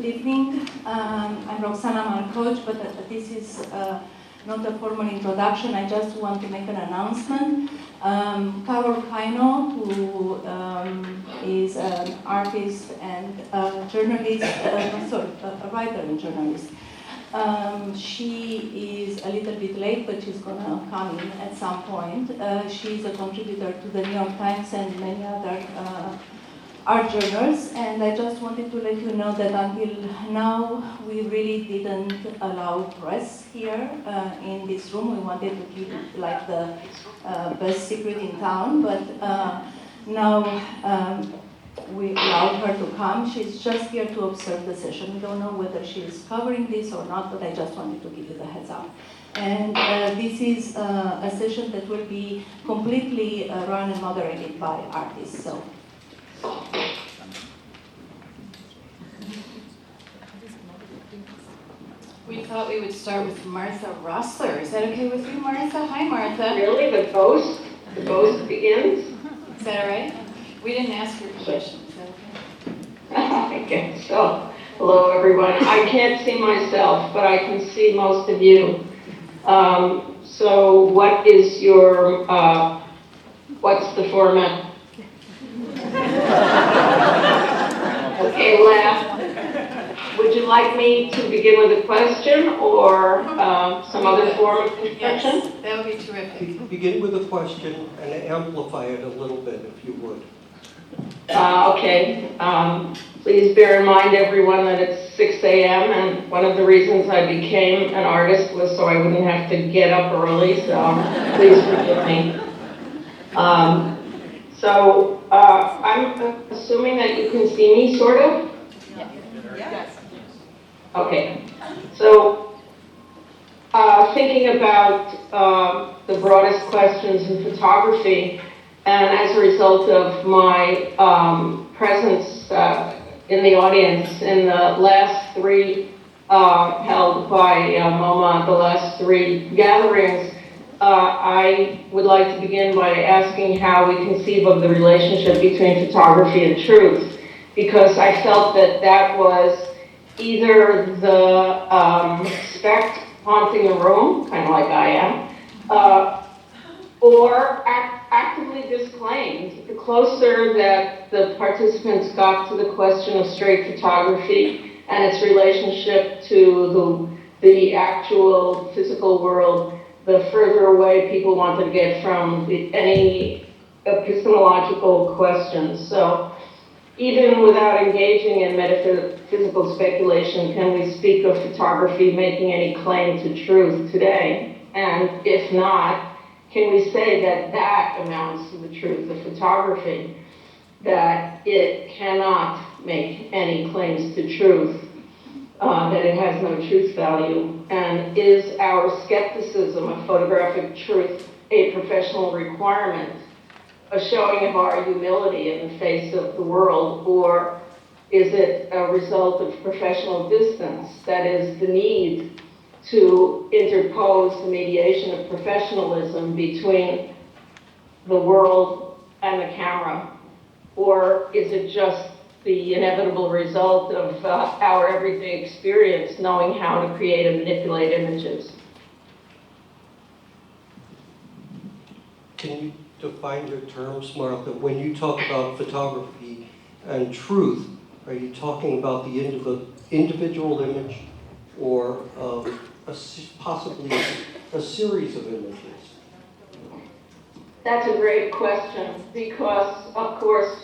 evening. I'm Roxana Marcoch, but this is not a formal introduction. I just want to make an announcement. Carol Kaino, who is an artist and a journalist, a writer and journalist. She is a little bit late, but she's going to come in at some point. She's a contributor to the New York Times and many other art journals, and I just wanted to let you know that until now we really didn't allow press here in this room. We wanted to keep it like the best secret in town, but now we allowed her to come. She's just here to observe the session. We don't know whether she is covering this or not, but I just wanted to give you the heads up. And this is a session that will be completely run and moderated by artists. So. We thought we would start with Martha Rossler. Is that okay with you, Martha? Hi, Martha. Really? The boast begins? Is that all right? We didn't ask your permission. Is that okay? I guess so. Hello, everyone. I can't see myself, but I can see most of you. So what is your, what's the format? Okay, laugh. Would you like me to begin with a question or some other form of introduction? Yes, that would be terrific. Begin with a question and amplify it a little bit, if you would. Okay. Please bear in mind, everyone, that it's 6 a.m. and one of the reasons I became an artist was so I wouldn't have to get up early, so please forgive me. I'm assuming that you can see me, sort of? Yes. Okay. So, thinking about the broadest questions in photography, and as a result of my presence in the audience in the last three held by MoMA, the last three gatherings, I would like to begin by asking how we conceive of the relationship between photography and truth, because I felt that that was either the spect haunting the room, kind of like I am, or actively disclaimed. The closer that the participants got to the question of straight photography and its relationship to the actual physical world, the further away people wanted to get from any epistemological questions. So even without engaging in metaphysical speculation, can we speak of photography making any claim to truth today? And if not, can we say that that amounts to the truth of photography, that it cannot make any claims to truth, that it has no truth value? And is our skepticism of photographic truth a professional requirement, a showing of our humility in the face of the world, or is it a result of professional distance, that is, the need to interpose the mediation of professionalism between the world and the camera? Or is it just the inevitable result of our everyday experience, knowing how to create and manipulate images? Can you define your terms, Martha? When you talk about photography and truth, are you talking about the individual image or possibly a series of images? That's a great question, because, of course,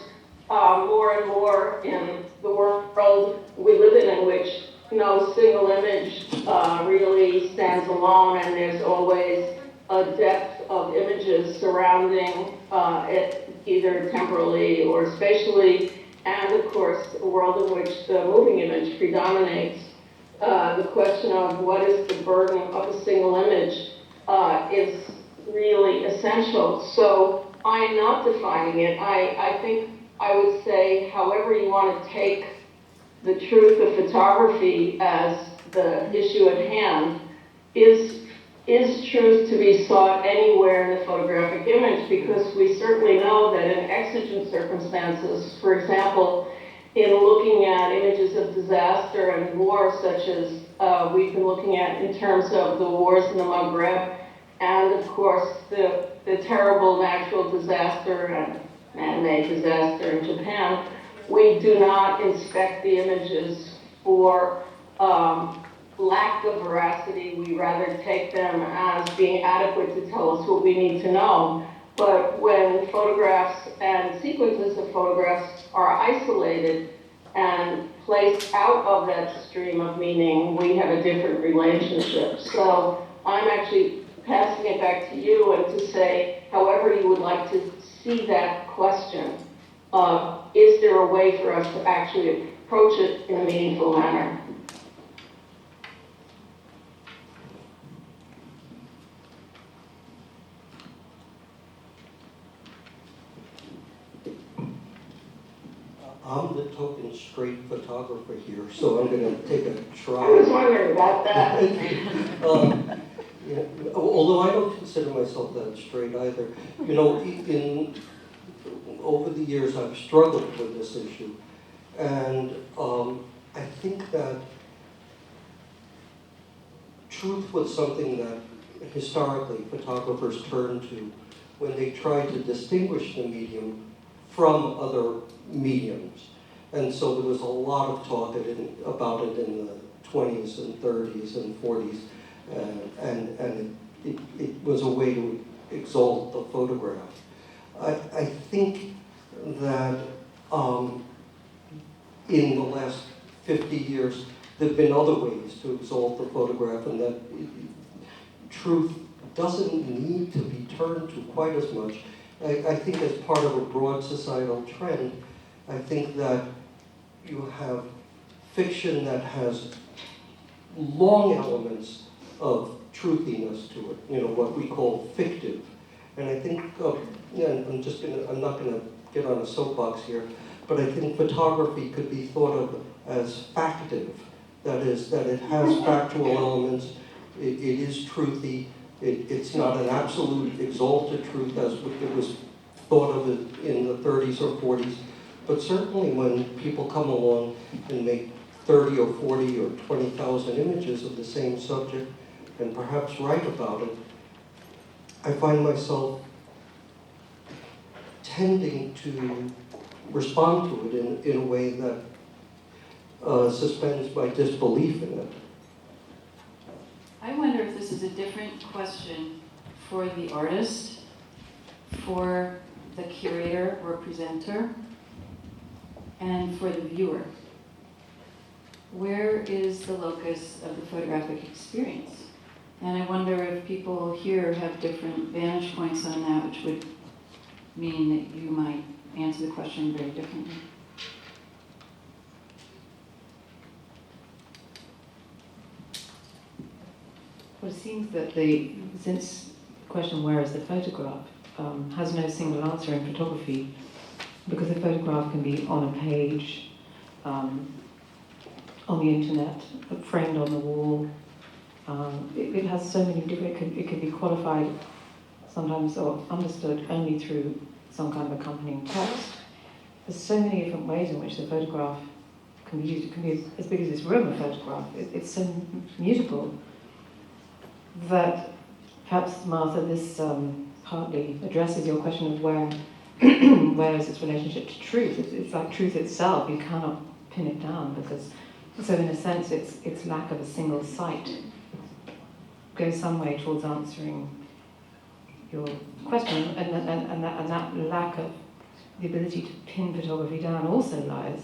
more and more in the world we live in which no single image really stands alone, and there's always a depth of images surrounding it, either temporally or spatially, and of course a world in which the moving image predominates. The question of what is the burden of a single image is really essential. So I'm not defining it. I think I would say, however you want to take the truth of photography as the issue at hand, is truth to be sought anywhere in the photographic image? Because we certainly know that in exigent circumstances, for example, in looking at images of disaster and war, such as we've been looking at in terms of the wars in the Maghreb, and of course the terrible natural disaster and man-made disaster in Japan, we do not inspect the images for lack of veracity. We rather take them as being adequate to tell us what we need to know. But when photographs and sequences of photographs are isolated and placed out of that stream of meaning, we have a different relationship. So I'm actually passing it back to you and to say, however you would like to see that question, is there a way for us to actually approach it in a meaningful manner? I'm the token straight photographer here, so I'm going to take a try. I was wondering about that. Yeah, although I don't consider myself that straight either. You know, over the years I've struggled with this issue, and I think that truth was something that historically photographers turned to when they tried to distinguish the medium from other mediums. And so there was a lot of talk about it in the 20s and 30s and 40s, and it was a way to exalt the photograph. I think that in the last 50 years, there have been other ways to exalt the photograph, and that truth doesn't need to be turned to quite as much. I think as part of a broad societal trend, I think that you have fiction that has long elements of truthiness to it, you know, what we call fictive. And I think, I'm not gonna get on a soapbox here, but I think photography could be thought of as factive. That is, that it has factual elements, it is truthy, it's not an absolute exalted truth as it was thought of in the 30s or 40s, but certainly when people come along and make 30 or 40 or 20,000 images of the same subject and perhaps write about it, I find myself tending to respond to it in a way that suspends my disbelief in it. I wonder if this is a different question for the artist, for the curator or presenter, and for the viewer. Where is the locus of the photographic experience? And I wonder if people here have different vantage points on that, which would mean that you might answer the question very differently. Well, it seems that since the question, where is the photograph, has no single answer in photography, because a photograph can be on a page, on the internet, framed on the wall. It has so many different, it could be qualified sometimes or understood only through some kind of accompanying text. There's so many different ways in which the photograph can be used. It can be as big as this room, a photograph. It's so mutable that perhaps, Martha, this partly addresses your question of where is its relationship to truth. It's like truth itself. You cannot pin it down because, so in a sense, its lack of a single site goes some way towards answering your question, and that lack of the ability to pin photography down also lies.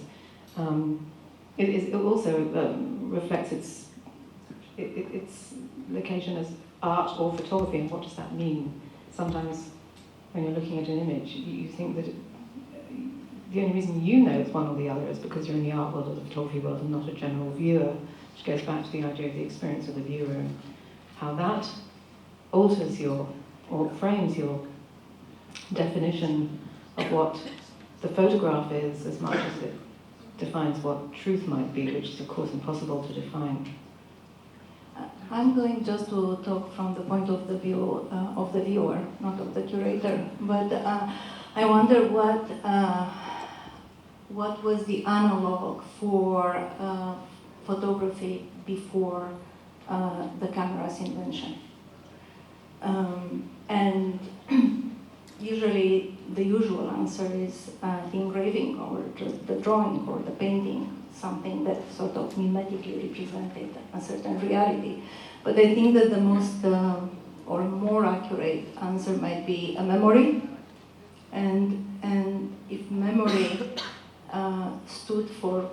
It also reflects its location as art or photography, and what does that mean? Sometimes when you're looking at an image, you think that the only reason you know it's one or the other is because you're in the art world or the photography world and not a general viewer, which goes back to the idea of the experience of the viewer and how that alters or frames your definition of what the photograph is as much as it defines what truth might be, which is of course impossible to define. I'm going just to talk from the point of the view of the viewer, not of the curator. But I wonder what was the analog for photography before the camera's invention. And usually the usual answer is the engraving or the drawing or the painting, something that sort of mimetically represented a certain reality. But I think that the most or more accurate answer might be a memory. And if memory stood for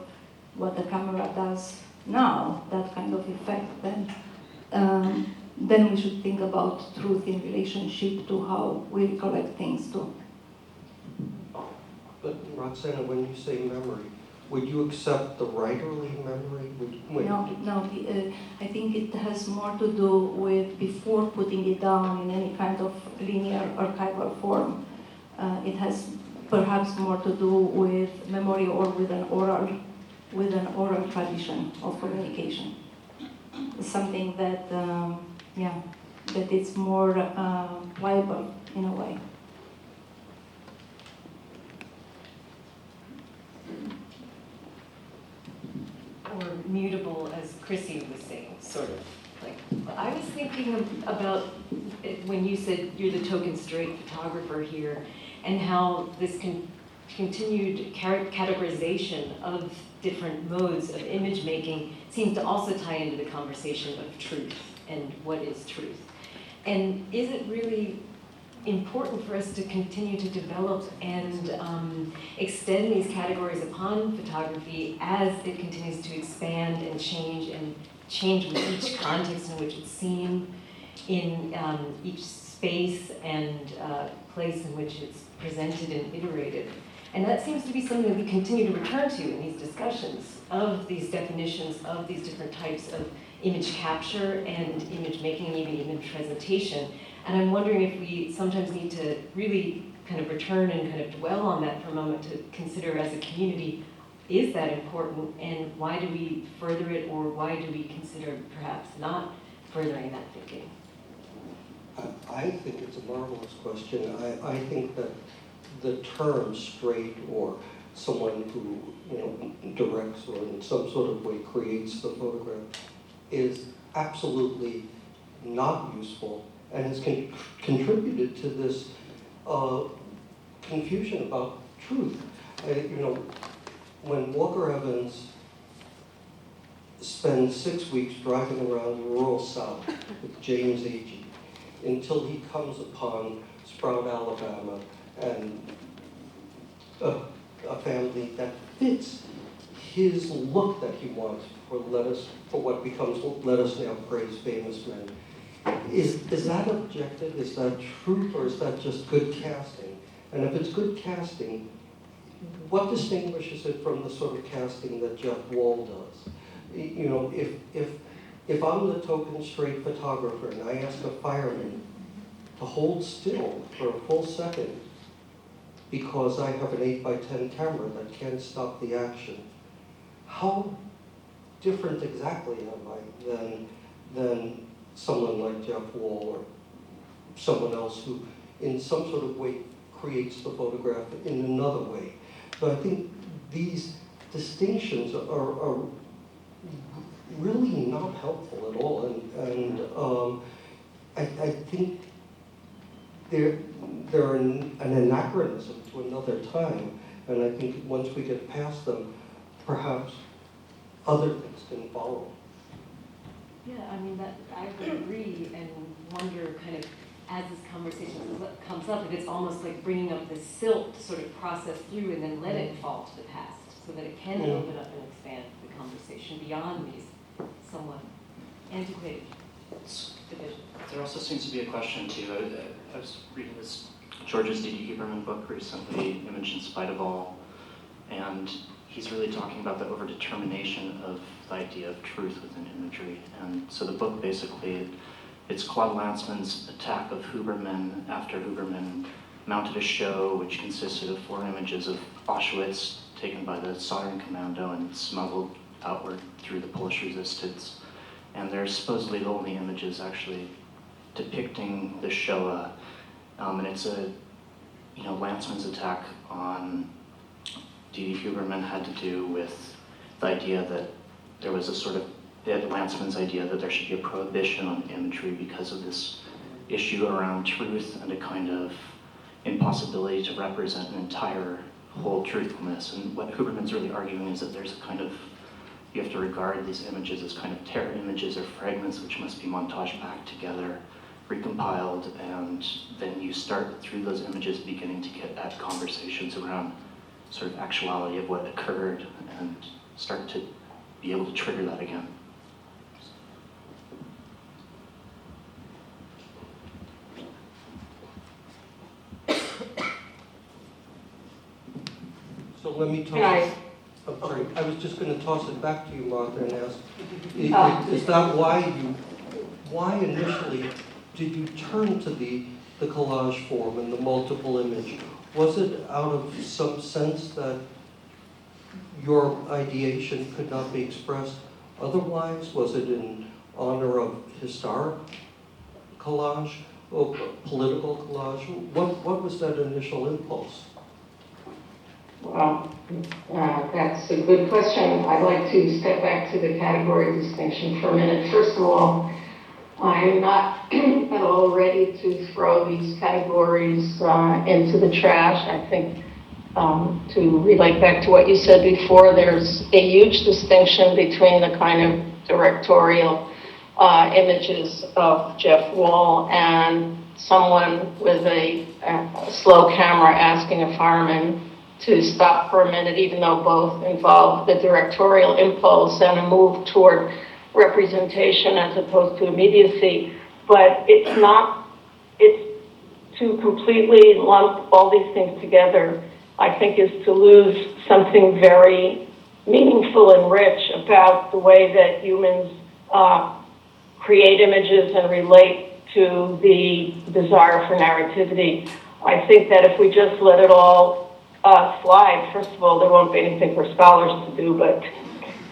what the camera does now, that kind of effect, then we should think about truth in relationship to how we recollect things too. But Roxana, when you say memory, would you accept the writerly memory? No, I think it has more to do with before putting it down in any kind of linear archival form. It has perhaps more to do with memory or with an oral tradition of communication. Something that, that it's more pliable in a way. Or mutable, as Chrissy was saying, sort of. Like, I was thinking about it when you said you're the token straight photographer here, and how this continued categorization of different modes of image making seems to also tie into the conversation of truth and what is truth. And is it really important for us to continue to develop and extend these categories upon photography as it continues to expand and change with each context in which it's seen, in each space and place in which it's presented and iterated? And that seems to be something that we continue to return to in these discussions of these definitions of these different types of image capture and image making and even image presentation. And I'm wondering if we sometimes need to really kind of return and kind of dwell on that for a moment to consider as a community, is that important, and why do we further it, or why do we consider perhaps not furthering that thinking? I think it's a marvelous question. I think that the term straight, or someone who directs or in some sort of way creates the photograph, is absolutely not useful and has contributed to this confusion about truth. When Walker Evans spends 6 weeks driving around the rural South with James Agee until he comes upon Sprout, Alabama, and a family that fits his look that he wants for what becomes Let Us Now Praise Famous Men. Is that objective? Is that truth, or is that just good casting? And if it's good casting, what distinguishes it from the sort of casting that Jeff Wall does? If I'm the token straight photographer and I ask a fireman to hold still for a full second because I have an 8x10 camera that can't stop the action, how different exactly am I than someone like Jeff Wall or someone else who in some sort of way creates the photograph in another way? So I think these distinctions are really not helpful at all, and I think they're an anachronism to another time, and I think once we get past them, perhaps other things can follow. Yeah, I mean, that I would agree and wonder kind of as this conversation comes up, if it's almost like bringing up the silt to sort of process through and then let it fall to the past so that it can open up and expand the conversation beyond these somewhat antiquated divisions. There also seems to be a question too. I was reading this George's D.D. Huberman book recently, Image in Spite of All, and he's really talking about the overdetermination of the idea of truth within imagery. And so the book basically, it's Claude Lanzmann's attack of Huberman after Huberman mounted a show which consisted of 4 images of Auschwitz taken by the soldering commando and smuggled outward through the Polish resistance. And they're supposedly the only images actually depicting the Shoah. And it's Lanzmann's attack on D.D. Huberman had to do with the idea that there was a sort of, Lantzmann's idea that there should be a prohibition on imagery because of this issue around truth and a kind of impossibility to represent an entire whole truthfulness. And what Huberman's really arguing is that there's a kind of, you have to regard these images as kind of terror images or fragments which must be montaged back together, recompiled, and then you start through those images beginning to get at conversations around sort of actuality of what occurred and start to be able to trigger that again. So let me Can I- toss, I'm sorry, I was just going to toss it back to you, Martha, and ask, Oh. is that why initially did you turn to the collage form and the multiple image? Was it out of some sense that your ideation could not be expressed otherwise? Was it in honor of historic collage or political collage? What was that initial impulse? Well, that's a good question. I'd like to step back to the category distinction for a minute. First of all, I'm not at all ready to throw these categories into the trash. I think to relate back to what you said before, there's a huge distinction between the kind of directorial images of Jeff Wall and someone with a slow camera asking a fireman to stop for a minute, even though both involve the directorial impulse and a move toward representation as opposed to immediacy. But it's to completely lump all these things together, I think, is to lose something very meaningful and rich about the way that humans create images and relate to the desire for narrativity. I think that if we just let it all slide, first of all, there won't be anything for scholars to do, but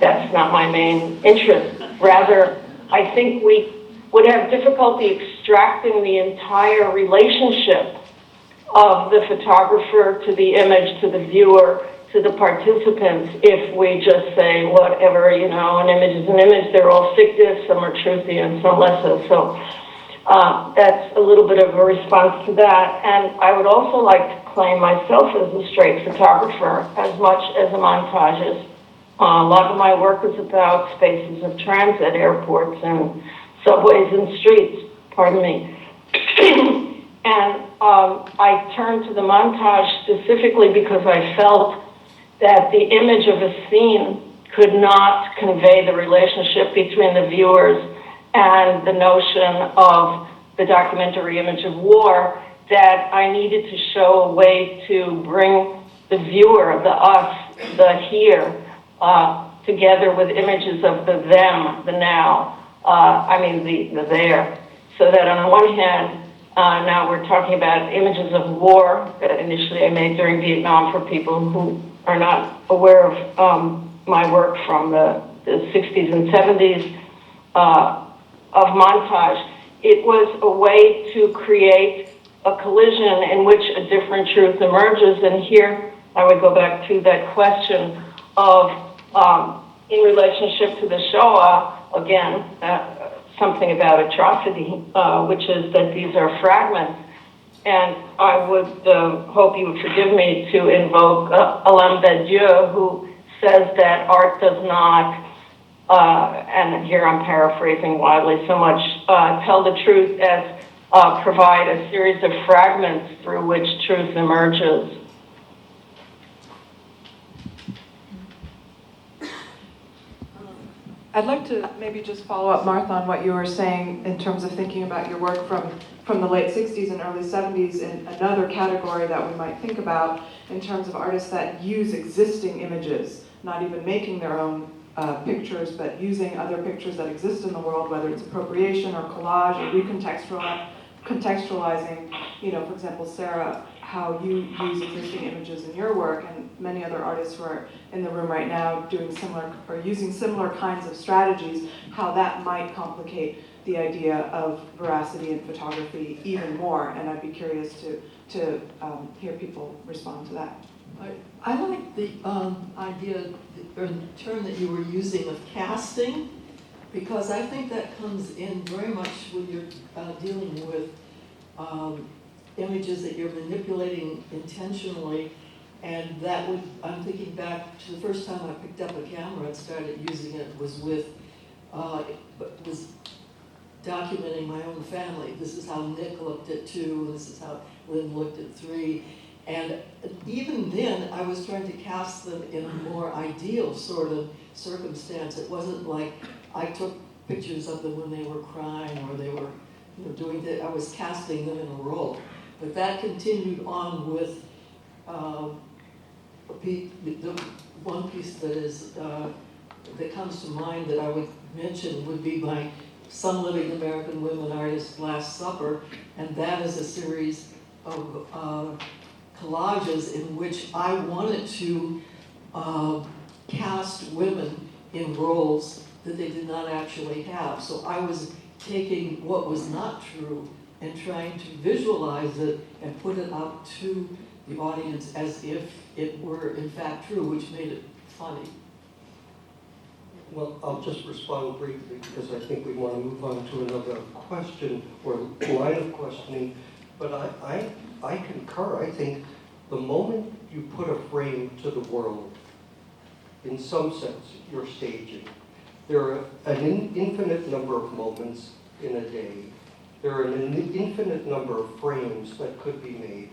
that's not my main interest. Rather, I think we would have difficulty extracting the entire relationship of the photographer to the image, to the viewer, to the participants, if we just say whatever, an image is an image, they're all fictive, some are truthy and some less so. That's a little bit of a response to that. And I would also like to claim myself as a straight photographer as much as a montage is. A lot of my work is about spaces of transit, airports and subways and streets, pardon me. And I turned to the montage specifically because I felt that the image of a scene could not convey the relationship between the viewers and the notion of the documentary image of war, that I needed to show a way to bring the viewer, the us, the here, together with images of the them, the now, the there. So that on the one hand, now we're talking about images of war that initially I made during Vietnam for people who are not aware of my work from the 60s and 70s of montage. It was a way to create a collision in which a different truth emerges. And here I would go back to that question of, in relationship to the Shoah, again, something about atrocity, which is that these are fragments. And I would hope you would forgive me to invoke Alain Badiou, who says that art does not, and here I'm paraphrasing wildly so much, tell the truth as provide a series of fragments through which truth emerges. I'd like to maybe just follow up, Martha, on what you were saying in terms of thinking about your work from the late 60s and early 70s, in another category that we might think about in terms of artists that use existing images, not even making their own pictures, but using other pictures that exist in the world, whether it's appropriation or collage or contextualizing, for example, Sarah, how you use existing images in your work, and many other artists who are in the room right now doing similar or using similar kinds of strategies, how that might complicate the idea of veracity in photography even more. And I'd be curious to hear people respond to that. I like the idea or the term that you were using of casting, because I think that comes in very much when you're dealing with images that you're manipulating intentionally. And that would, I'm thinking back to the first time I picked up a camera and started using it was with, was documenting my own family. This is how Nick looked at 2, this is how Lynn looked at 3. And even then, I was trying to cast them in a more ideal sort of circumstance. It wasn't like I took pictures of them when they were crying or they were doing that. I was casting them in a role. But that continued on with the one piece that is that comes to mind that I would mention would be my Some Living American Women artist, Last Supper, and that is a series of collages in which I wanted to cast women in roles that they did not actually have. So I was taking what was not true and trying to visualize it and put it out to the audience as if it were in fact true, which made it funny. Well, I'll just respond briefly because I think we want to move on to another question or line of questioning. But I concur. I think the moment you put a frame to the world, in some sense, you're staging. There are an infinite number of moments in a day. There are an infinite number of frames that could be made.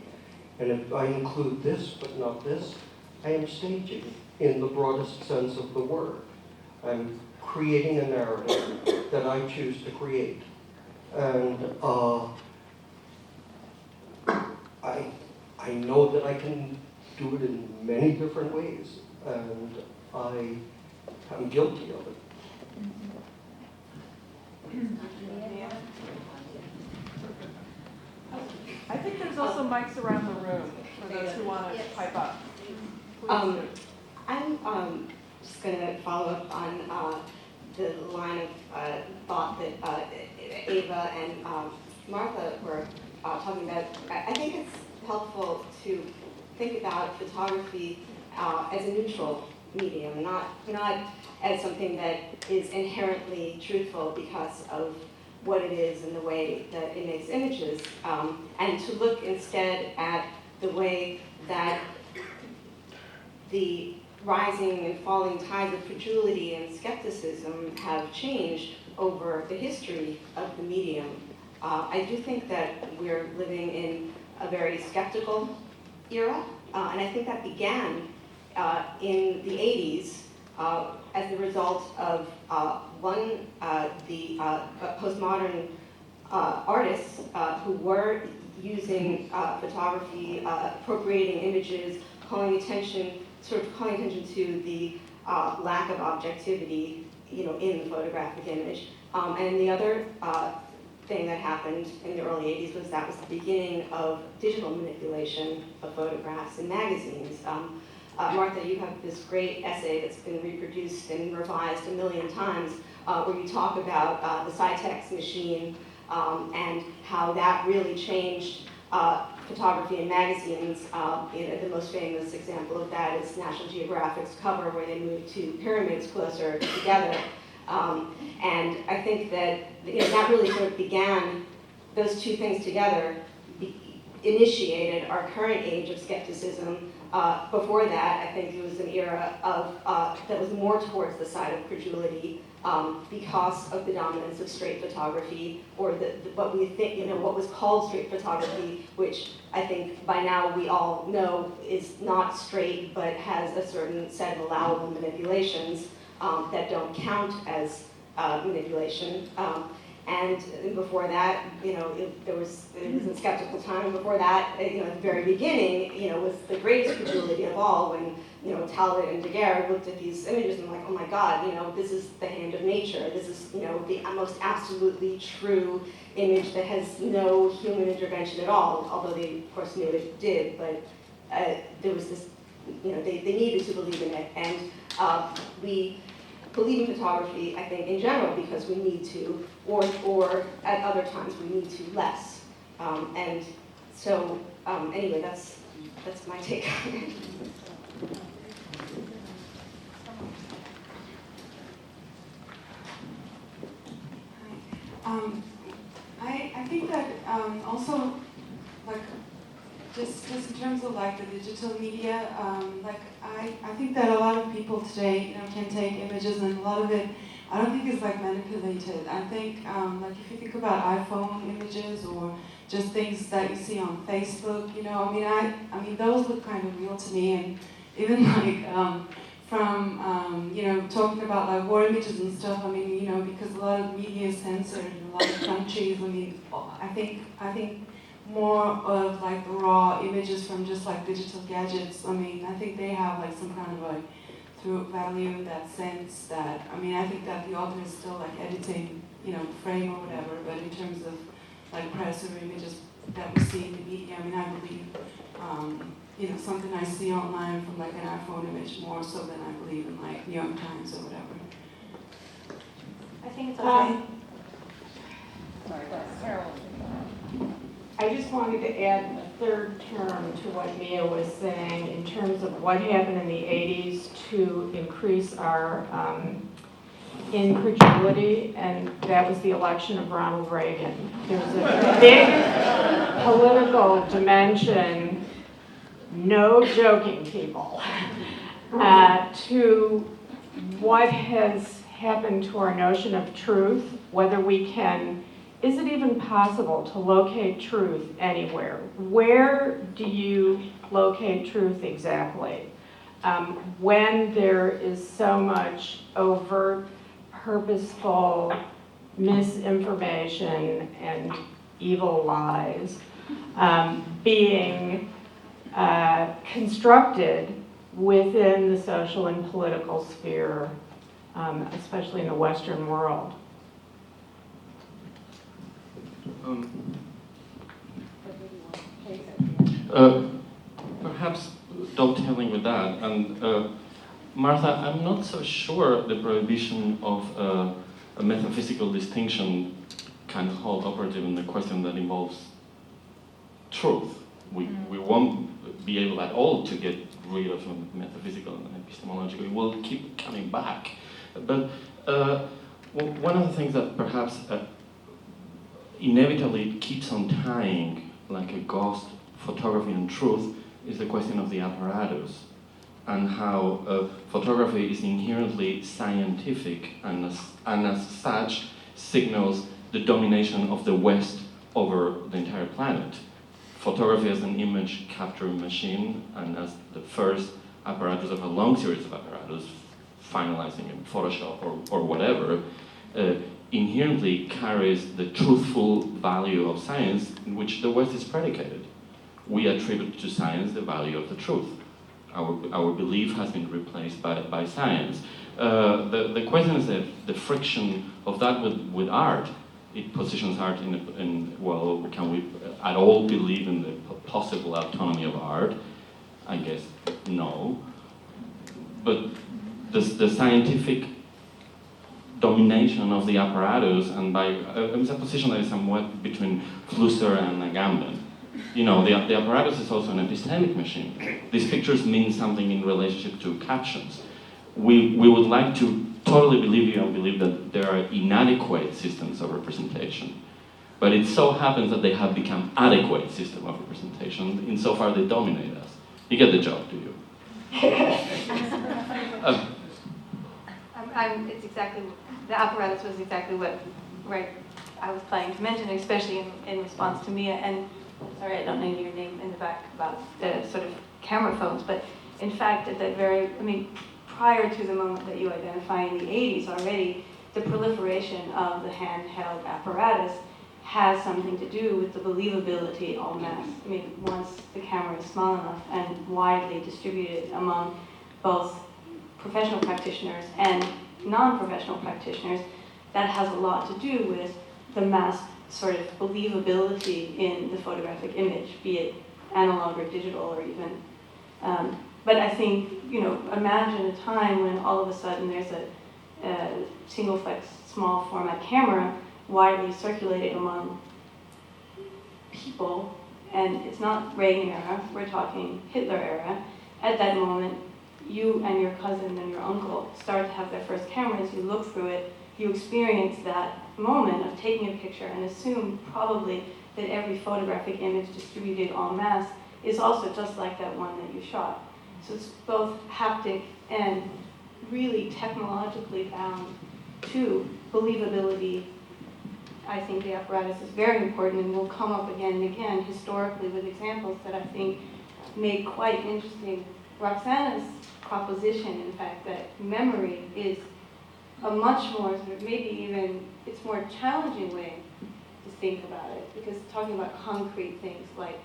And if I include this but not this, I am staging in the broadest sense of the word. I'm creating a narrative that I choose to create. And I know that I can do it in many different ways, and I am guilty of it. I think there's also mics around the room for those who want to pipe up. I'm just going to follow up on the line of thought that Ava and Martha were talking about. I think it's helpful to think about photography as a neutral medium, not as something that is inherently truthful because of what it is and the way that it makes images, and to look instead at the way that the rising and falling tides of credulity and skepticism have changed over the history of the medium. I do think that we're living in a very skeptical era, and I think that began in the 80s as the result of the postmodern artists who were using photography, appropriating images, calling attention to the lack of objectivity, in the photographic image. And the other thing that happened in the early 80s was the beginning of digital manipulation of photographs in magazines. Martha, you have this great essay that's been reproduced and revised a million times where you talk about the Cytex machine and how that really changed photography in magazines. The most famous example of that is National Geographic's cover where they moved two pyramids closer together. And I think that that really sort of began, those two things together initiated our current age of skepticism. Before that, I think it was an era of that was more towards the side of credulity because of the dominance of straight photography, or what we think, what was called straight photography, which I think by now we all know is not straight, but has a certain set of allowable manipulations that don't count as manipulation. And before that, it was a skeptical time. And before that, at the very beginning, was the greatest credulity of all when, Talbot and Daguerre looked at these images and like, oh my God, this is the hand of nature. This is, the most absolutely true image that has no human intervention at all. Although they, of course, knew it did, but there was this, they needed to believe in it, and we believe in photography, I think, in general, because we need to, or at other times we need to less. And So anyway, that's my take on it. I think that also, like, just in terms of like the digital media, like I think that a lot of people today, can take images, and a lot of it, I don't think is like manipulated. I think like if you think about iPhone images or just things that you see on Facebook, I mean those look kind of real to me, and even like from talking about like war images and stuff. I mean, because a lot of media is censored in a lot of countries. I mean, I think more of like the raw images from just like digital gadgets. I mean, I think they have like some kind of like through value in that sense. That I mean, I think that the author is still like editing, frame or whatever. But in terms of like press or images that we see in the media, I mean, I believe. Something I see online from like an iPhone image more so than I believe in like New York Times or whatever. I think it's okay. I just wanted to add a third term to what Mia was saying in terms of what happened in the 80s to increase our incredulity, and that was the election of Ronald Reagan. There was a big political dimension, no joking, people, to what has happened to our notion of truth, whether we can, is it even possible to locate truth anywhere? Where do you locate truth exactly? When there is so much overt, purposeful misinformation and evil lies being constructed within the social and political sphere, especially in the Western world. Perhaps dovetailing with that, and Martha, I'm not so sure the prohibition of a metaphysical distinction can hold operative in the question that involves truth. We won't be able at all to get rid of metaphysical and epistemological. We'll keep coming back. But one of the things that perhaps inevitably keeps on tying like a ghost photography and truth is the question of the apparatus, and how photography is inherently scientific and as such signals the domination of the West over the entire planet. Photography as an image capture machine and as the first apparatus of a long series of apparatus, finalizing in Photoshop or whatever, inherently carries the truthful value of science in which the West is predicated. We attribute to science the value of the truth. Our belief has been replaced by science. The question is the friction of that with art. It positions art well, can we at all believe in the possible autonomy of art? I guess no. But the scientific domination of the apparatus, and it's a position that is somewhat between Flusser and Agamben. The apparatus is also an epistemic machine. These pictures mean something in relationship to captions. We would like to totally believe you and believe that there are inadequate systems of representation. But it so happens that they have become adequate system of representation insofar they dominate us. You get the joke, do you? It's exactly, the apparatus was exactly what I was planning to mention, especially in response to Mia, and sorry I don't know your name in the back about the sort of camera phones, but in fact at that prior to the moment that you identify in the 80s already, the proliferation of the handheld apparatus has something to do with the believability en masse. Once the camera is small enough and widely distributed among both professional practitioners and non-professional practitioners, that has a lot to do with the mass sort of believability in the photographic image, be it analog or digital or even but I think, imagine a time when all of a sudden there's a single flex small format camera widely circulated among people, and it's not Reagan era, we're talking Hitler era. At that moment, you and your cousin and your uncle start to have their first cameras, you look through it, you experience that moment of taking a picture and assume probably that every photographic image distributed en masse is also just like that one that you shot. So it's both haptic and really technologically bound to believability. I think the apparatus is very important and will come up again and again historically with examples that I think made quite interesting. Roxana's proposition, in fact, that memory is a much more, maybe even, it's more challenging way to think about it, because talking about concrete things like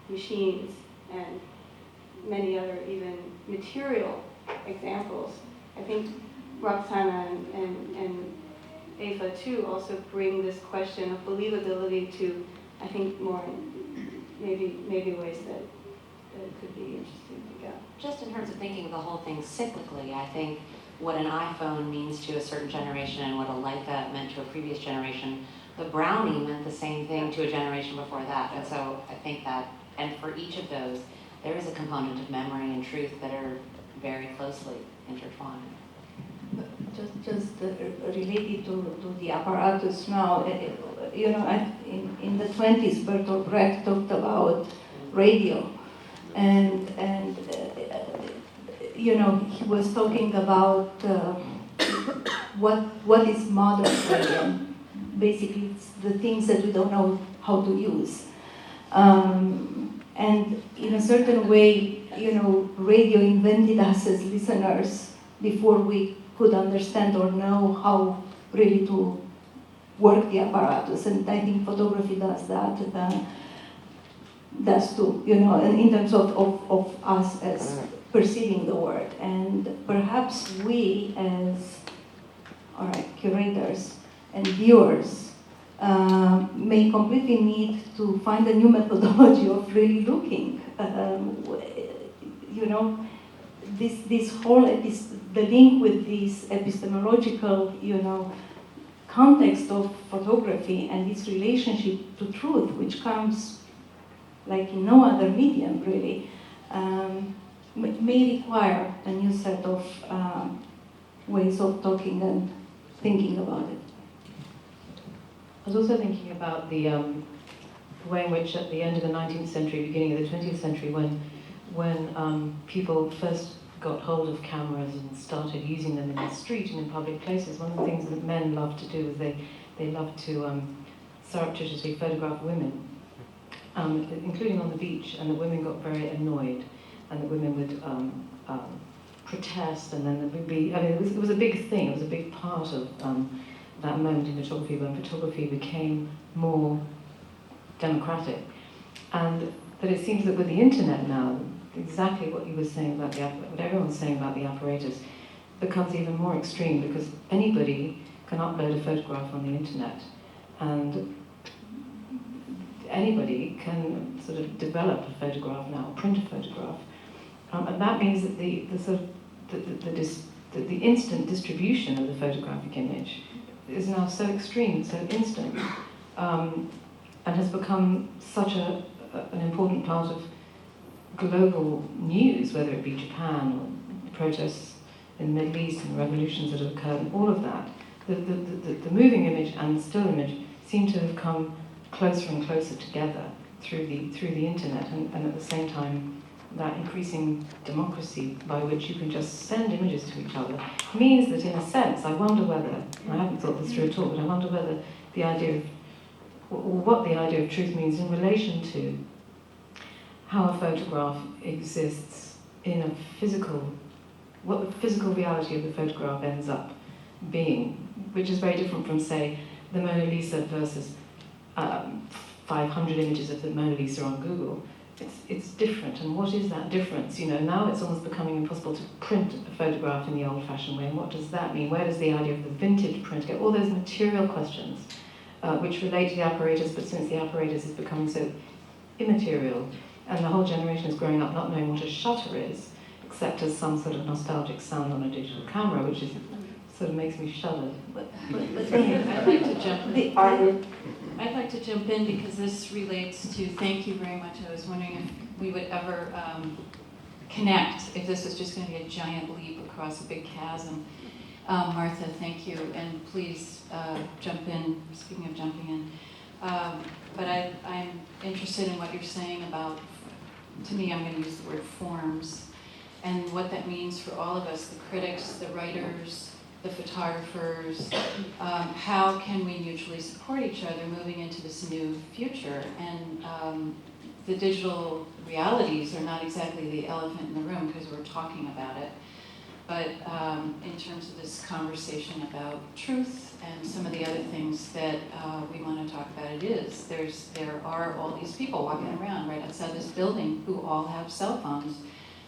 machines and many other even material examples, I think Roxana and Ava too also bring this question of believability to, I think, more maybe ways that it could be interesting to go. Just in terms of thinking of the whole thing cyclically, I think what an iPhone means to a certain generation and what a Leica meant to a previous generation, the Brownie meant the same thing to a generation before that. And so I think that, and for each of those, there is a component of memory and truth that are very closely intertwined. Just related to the apparatus now, you know, in the 20s, Bertolt Brecht talked about radio, and you know, he was talking about what is modern radio. Basically, it's the things that we don't know how to use. And in a certain way, you know, radio invented us as listeners before we could understand or know how really to work the apparatus. And I think photography does that. Does too, you know, and in terms of us as perceiving the world. And perhaps we as, all right, curators and viewers may completely need to find a new methodology of really looking. You know, this whole the link with this epistemological, you know, context of photography and its relationship to truth, which comes like in no other medium really, may require a new set of ways of talking and thinking about it. I was also thinking about the way in which at the end of the 19th century, beginning of the 20th century, when people first got hold of cameras and started using them in the street and in public places, one of the things that men loved to do was they loved to surreptitiously photograph women, including on the beach, and the women got very annoyed, and the women would protest, and then there would be, I mean, it was a big thing, it was a big part of that moment in photography when photography became more democratic. And but it seems that with the internet now, exactly what you were saying about what everyone's saying about the apparatus becomes even more extreme, because anybody can upload a photograph on the internet, and anybody can sort of develop a photograph now, print a photograph, and that means that the instant distribution of the photographic image is now so extreme, so instant, and has become such an important part of global news, whether it be Japan or protests in the Middle East and revolutions that have occurred, and all of that. The moving image and the still image seem to have come closer and closer together through the internet, and at the same time, that increasing democracy by which you can just send images to each other means that, in a sense, I wonder whether, I haven't thought this through at all, but I wonder whether the idea of, or what the idea of truth means in relation to how a photograph exists in a physical, what the physical reality of the photograph ends up being, which is very different from, say, the Mona Lisa versus 500 images of the Mona Lisa on Google. It's different, and what is that difference? You know, now it's almost becoming impossible to print a photograph in the old-fashioned way, and what does that mean? Where does the idea of the vintage print go? All those material questions which relate to the apparatus, but since the apparatus is becoming so immaterial, and the whole generation is growing up not knowing what a shutter is, except as some sort of nostalgic sound on a digital camera, which is sort of makes me shudder. But I'd like to jump in. I'd like to jump in because this relates to, thank you very much. I was wondering if we would ever connect, if this was just going to be a giant leap across a big chasm. Martha, thank you, and please jump in, speaking of jumping in. But I'm interested in what you're saying about, to me, I'm going to use the word forms, and what that means for all of us, the critics, the writers, the photographers. How can we mutually support each other moving into this new future? And the digital realities are not exactly the elephant in the room because we're talking about it. But in terms of this conversation about truth and some of the other things that we want to talk about, there are all these people walking around right outside this building who all have cell phones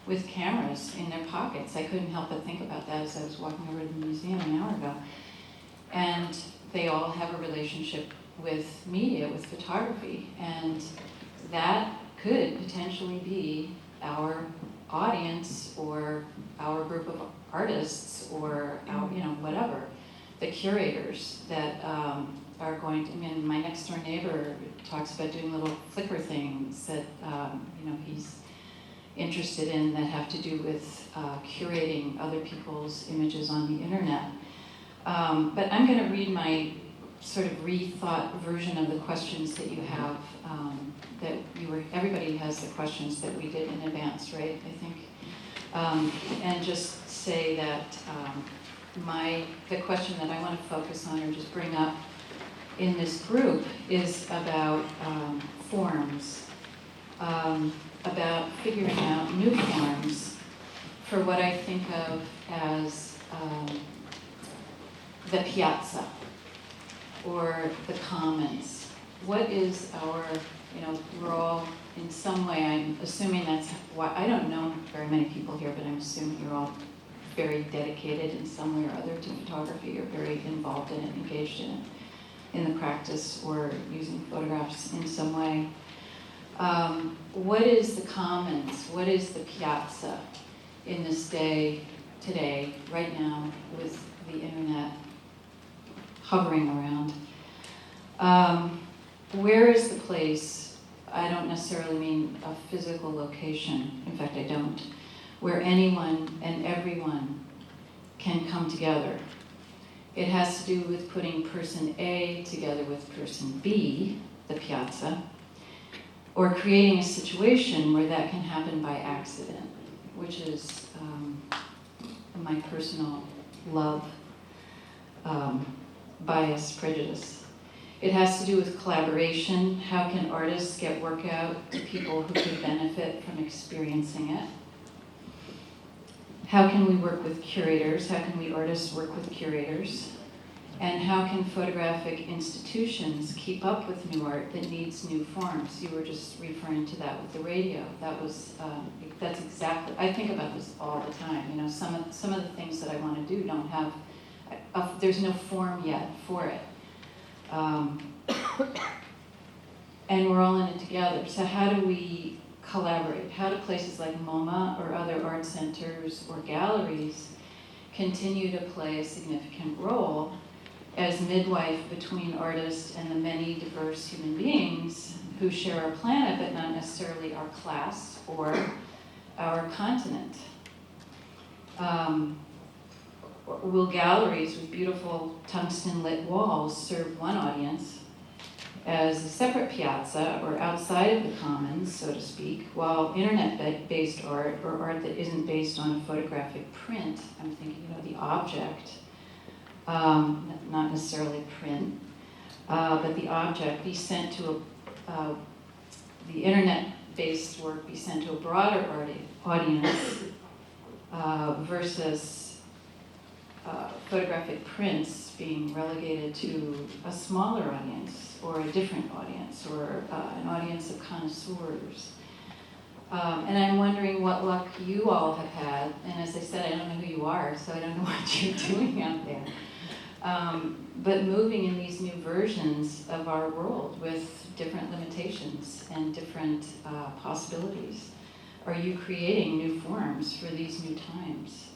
with cameras in their pockets. I couldn't help but think about that as I was walking over to the museum an hour ago. And they all have a relationship with media, with photography, and that could potentially be our audience or our group of artists or our, whatever, the curators that are going to, my next door neighbor talks about doing little Flickr things that, he's interested in that have to do with curating other people's images on the internet. But I'm going to read my sort of rethought version of the questions that you have, everybody has the questions that we did in advance, right, I think. And just say that the question that I want to focus on or just bring up in this group is about forms, about figuring out new forms for what I think of as the piazza or the commons. What is our, we're all in some way, I'm assuming that's why, I don't know very many people here, but I'm assuming you're all very dedicated in some way or other to photography, or very involved in it, engaged in it, in the practice, or using photographs in some way. What is the commons? What is the piazza in this day, today, right now, with the internet hovering around? Where is the place? I don't necessarily mean a physical location. In fact, I don't. Where anyone and everyone can come together. It has to do with putting person A together with person B, the piazza, or creating a situation where that can happen by accident, which is my personal love, bias, prejudice. It has to do with collaboration. How can artists get work out to people who could benefit from experiencing it? How can we work with curators? How can we artists work with curators? And how can photographic institutions keep up with new art that needs new forms? You were just referring to that with the radio. That's exactly, I think about this all the time. Some of the things that I want to do don't have, there's no form yet for it. And we're all in it together. So how do we collaborate? How do places like MoMA or other art centers or galleries continue to play a significant role as midwife between artists and the many diverse human beings who share our planet, but not necessarily our class or our continent? Will galleries with beautiful tungsten-lit walls serve one audience as a separate piazza or outside of the commons, so to speak, while internet-based art or art that isn't based on a photographic print, I'm thinking, the object, not necessarily print, but the object be sent to the internet-based work be sent to a broader audience versus photographic prints being relegated to a smaller audience or a different audience or an audience of connoisseurs. And I'm wondering what luck you all have had. And as I said, I don't know who you are, so I don't know what you're doing out there. But moving in these new versions of our world with different limitations and different possibilities. Are you creating new forms for these new times?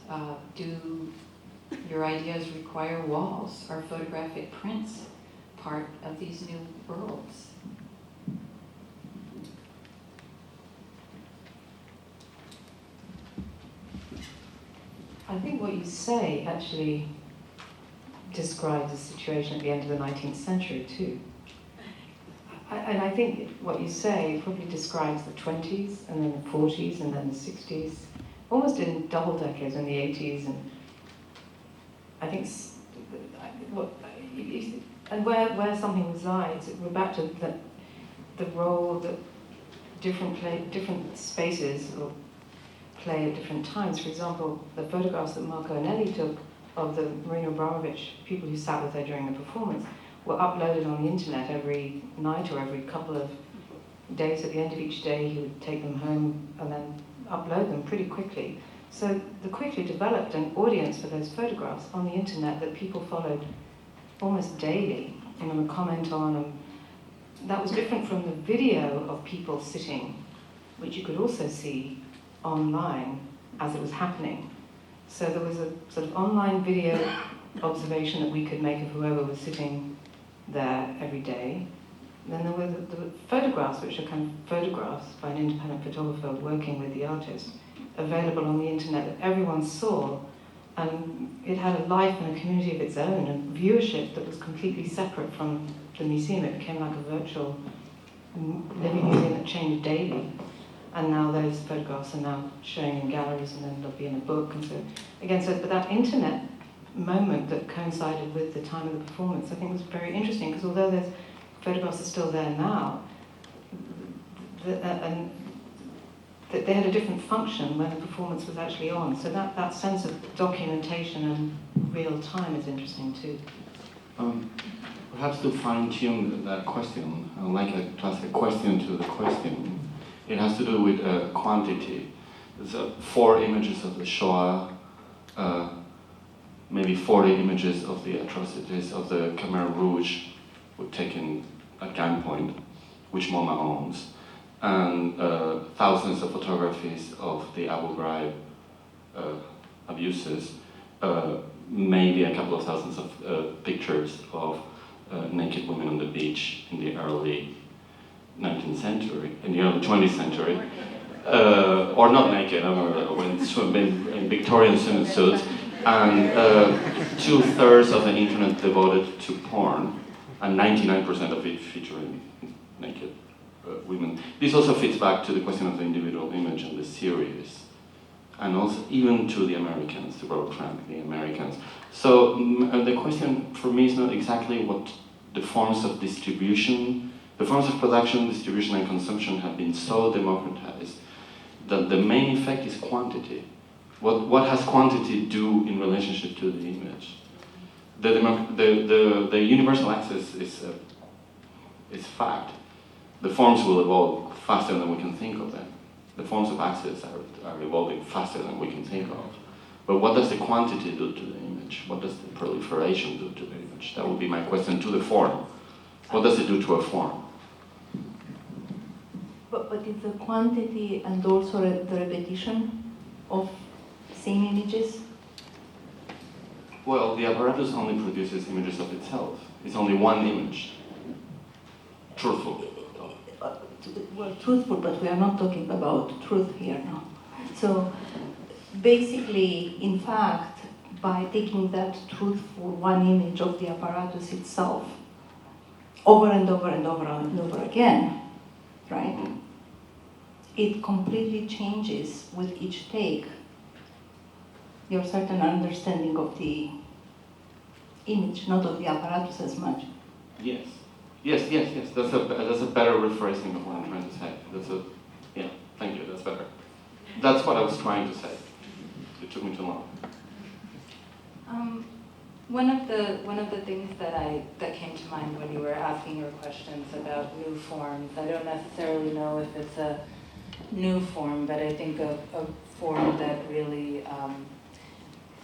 Do your ideas require walls? Are photographic prints part of these new worlds. I think what you say actually describes the situation at the end of the 19th century too. And I think what you say probably describes the 20s and then the 40s and then the 60s, almost in double decades in the 80s. And I think and where something resides, we're back to the role that different spaces or play at different times. For example, the photographs that Marco Anelli took of the Marina Abramovich people who sat with her during the performance were uploaded on the internet every night or every couple of days. At the end of each day, he would take them home and then upload them pretty quickly. So they quickly developed an audience for those photographs on the internet that people followed almost daily and would comment on. And that was different from the video of people sitting, which you could also see online as it was happening. So there was a sort of online video observation that we could make of whoever was sitting there every day. Then there were the photographs, which are kind of photographs by an independent photographer working with the artist, available on the internet that everyone saw. And it had a life and a community of its own, and viewership that was completely separate from the museum. It became like a virtual living museum that changed daily. And now those photographs are now showing in galleries, and then they'll be in a book. And so, again, but that internet moment that coincided with the time of the performance, I think was very interesting, because although those photographs are still there now, and they had a different function when the performance was actually on. So that sense of documentation and real time is interesting too. Perhaps to fine-tune that question, I'd like to ask a question to the question. It has to do with quantity. There's 4 images of the Shoah, maybe 40 images of the atrocities of the Khmer Rouge were taken at gunpoint, which MoMA owns, and thousands of photographies of the Abu Ghraib abuses, maybe a couple of thousands of pictures of naked women on the beach in the early 19th century, in the early 20th century, or not naked, in Victorian swimsuits, and 2/3 of the internet devoted to porn, and 99% of it featuring naked women. This also fits back to the question of the individual image and the series, and also even to the Americans, to Robert Frank, the Americans. So the question for me is not exactly what the forms of distribution, the forms of production, distribution, and consumption have been so democratized that the main effect is quantity. What has quantity do in relationship to the image? The universal access is fact. The forms will evolve faster than we can think of them. The forms of access are evolving faster than we can think of. But what does the quantity do to the image? What does the proliferation do to the image? That would be my question to the form. What does it do to a form? But is the quantity and also the repetition of same images? Well, the apparatus only produces images of itself. It's only one image. Truthful. Well, truthful, but we are not talking about truth here now. So basically, in fact, by taking that truthful one image of the apparatus itself over and over and over and over again, right? It completely changes with each take your certain understanding of the image, not of the apparatus as much. Yes. Yes. That's a better rephrasing of what I'm trying to say. Yeah, thank you, that's better. That's what I was trying to say. It took me too long. One of the things that came to mind when you were asking your questions about new forms, I don't necessarily know if it's a new form, but I think a form that really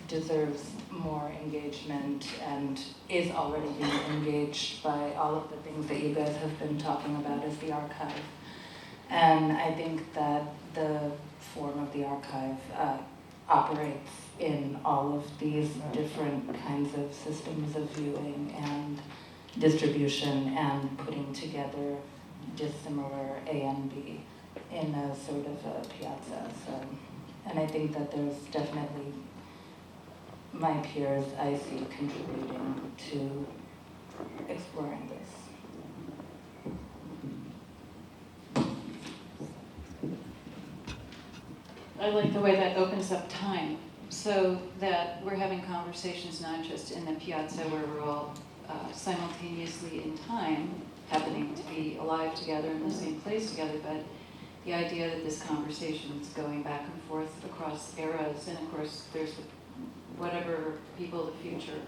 deserves more engagement and is already being engaged by all of the things that you guys have been talking about is the archive. And I think that the form of the archive operates in all of these different kinds of systems of viewing and distribution and putting together dissimilar A and B in a sort of a piazza. So, and I think that there's definitely my peers I see contributing to exploring this. I like the way that opens up time, so that we're having conversations not just in the piazza where we're all simultaneously in time, happening to be alive together in the same place together, but the idea that this conversation is going back and forth across eras, and of course there's whatever people of the future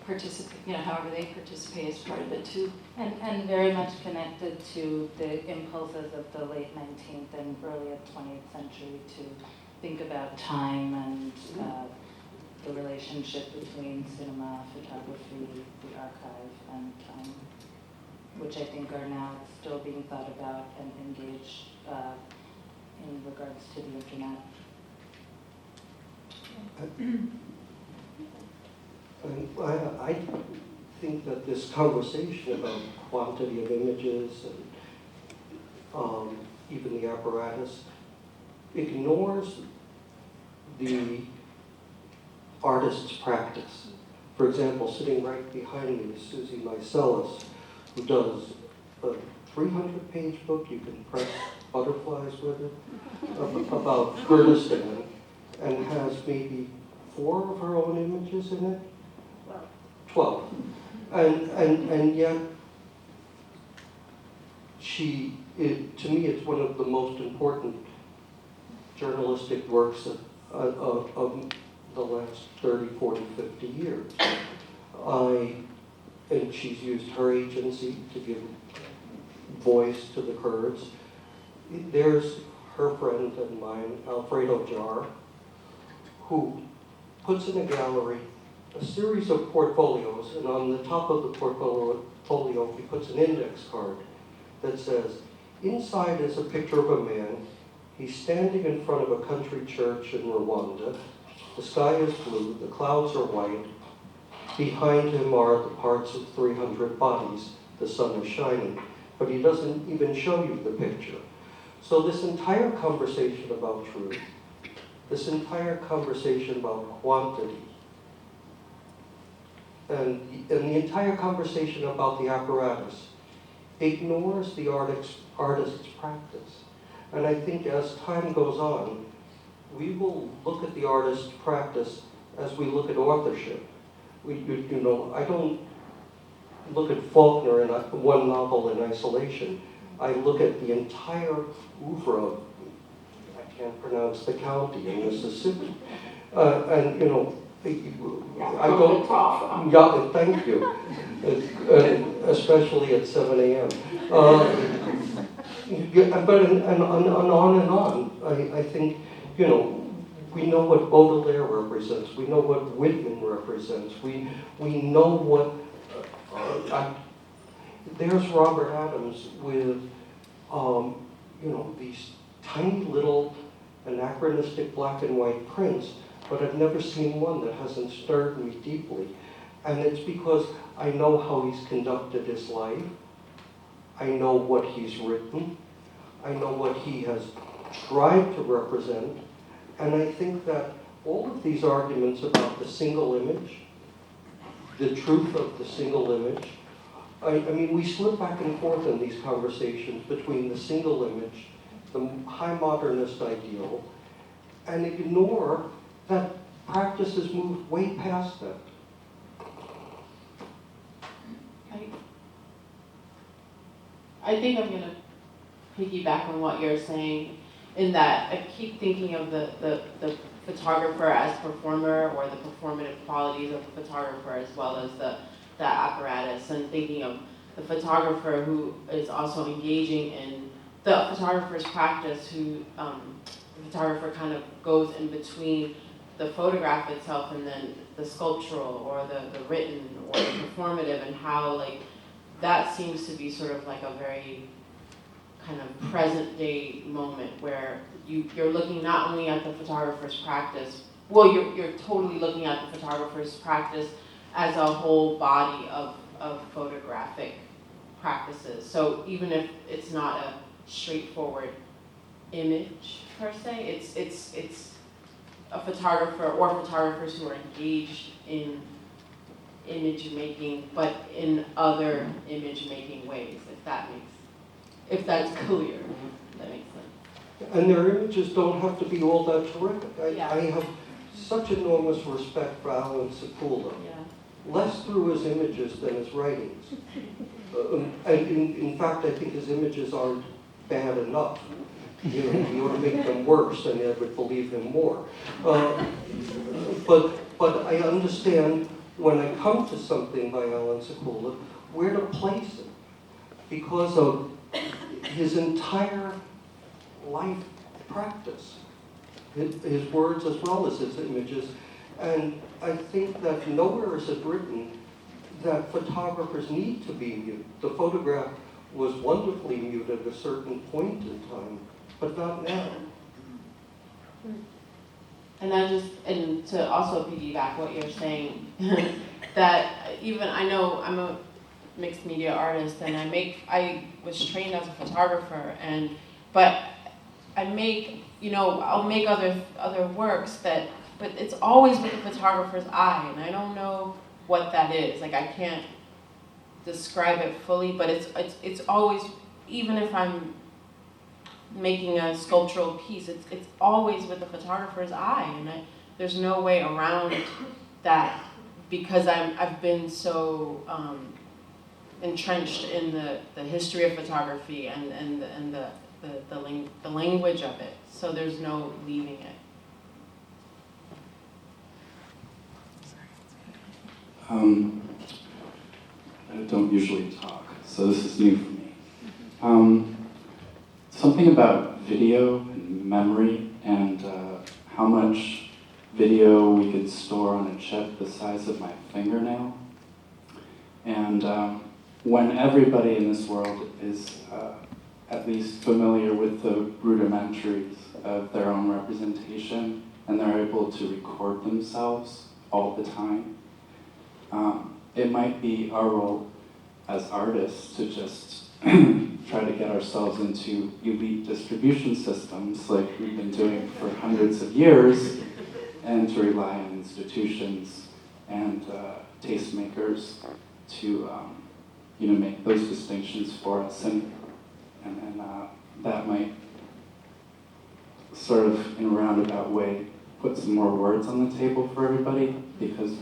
participate, however they participate is part of it too. And very much connected to the impulses of the late 19th and early 20th century to think about time and the relationship between cinema, photography, the archive, and time, which I think are now still being thought about and engaged in regards to the internet. I think that this conversation about quantity of images and even the apparatus ignores the artist's practice. For example, sitting right behind me is Susie Mycelis, who does a 300-page book, you can press butterflies with it, about Kurdistan, and has maybe 4 of her own images in it. 12. And yet, to me, it's one of the most important journalistic works of the last 30, 40, 50 years. And she's used her agency to give voice to the Kurds. There's her friend and mine, Alfredo Jar, who puts in a gallery a series of portfolios, and on the top of the portfolio he puts an index card that says, inside is a picture of a man. He's standing in front of a country church in Rwanda. The sky is blue, the clouds are white. Behind him are the parts of 300 bodies. The sun is shining, but he doesn't even show you the picture. So this entire conversation about truth, this entire conversation about quantity, and the entire conversation about the apparatus ignores the artist's practice. And I think as time goes on, we will look at the artist's practice as we look at authorship. I don't look at Faulkner in one novel in isolation. I look at the entire oeuvre of, I can't pronounce the county in Mississippi. I don't, yeah, thank you, especially at 7 a.m. But and on. I think, we know what Baudelaire represents. We know what Whitman represents. We know what, there's Robert Adams with, these tiny little anachronistic black and white prints, but I've never seen one that hasn't stirred me deeply. And it's because I know how he's conducted his life. I know what he's written. I know what he has tried to represent. And I think that all of these arguments about the single image, the truth of the single image, I mean, we slip back and forth in these conversations between the single image, the high modernist ideal, and ignore that practice has moved way past that. I think I'm going to piggyback on what you're saying, in that I keep thinking of the photographer as performer, or the performative qualities of the photographer, as well as the apparatus, and thinking of the photographer who is also engaging in the photographer's practice, who the photographer kind of goes in between the photograph itself and then the sculptural or the written or the performative, and how that seems to be sort of like a very kind of present day moment where you're looking not only at the photographer's practice, well, you're totally looking at the photographer's practice as a whole body of of photographic practices. So even if it's not a straightforward image per se, it's a photographer or photographers who are engaged in image making, but in other image making ways, if that's clear, if that makes sense. And their images don't have to be all that terrific. Yeah. I have such enormous respect for Alan Sekula. Yeah. Less through his images than his writings. And in fact, I think his images aren't bad enough. You know, you ought to make them worse, and I would believe him more. But I understand when I come to something by Alan Sekula, where to place it, because of his entire life practice, his words as well as his images. And I think that nowhere is it written that photographers need to be mute. The photograph was wonderfully mute at a certain point in time, but not now. And to also piggyback what you're saying, that even, I know I'm a mixed media artist and I was trained as a photographer, but I make, I'll make other works but it's always with the photographer's eye, and I don't know what that is. Like, I can't describe it fully, but it's always, even if I'm making a sculptural piece, it's always with the photographer's eye, and there's no way around that, because I've been so entrenched in the history of photography and the language of it. So there's no leaving it. I don't usually talk, so this is new for me. Something about video and memory and how much video we could store on a chip the size of my fingernail. And when everybody in this world is at least familiar with the rudimentaries of their own representation, and they're able to record themselves all the time, it might be our role as artists to just try to get ourselves into elite distribution systems like we've been doing for hundreds of years, and to rely on institutions and tastemakers to make those distinctions for us, and that might sort of, in a roundabout way, put some more words on the table for everybody, because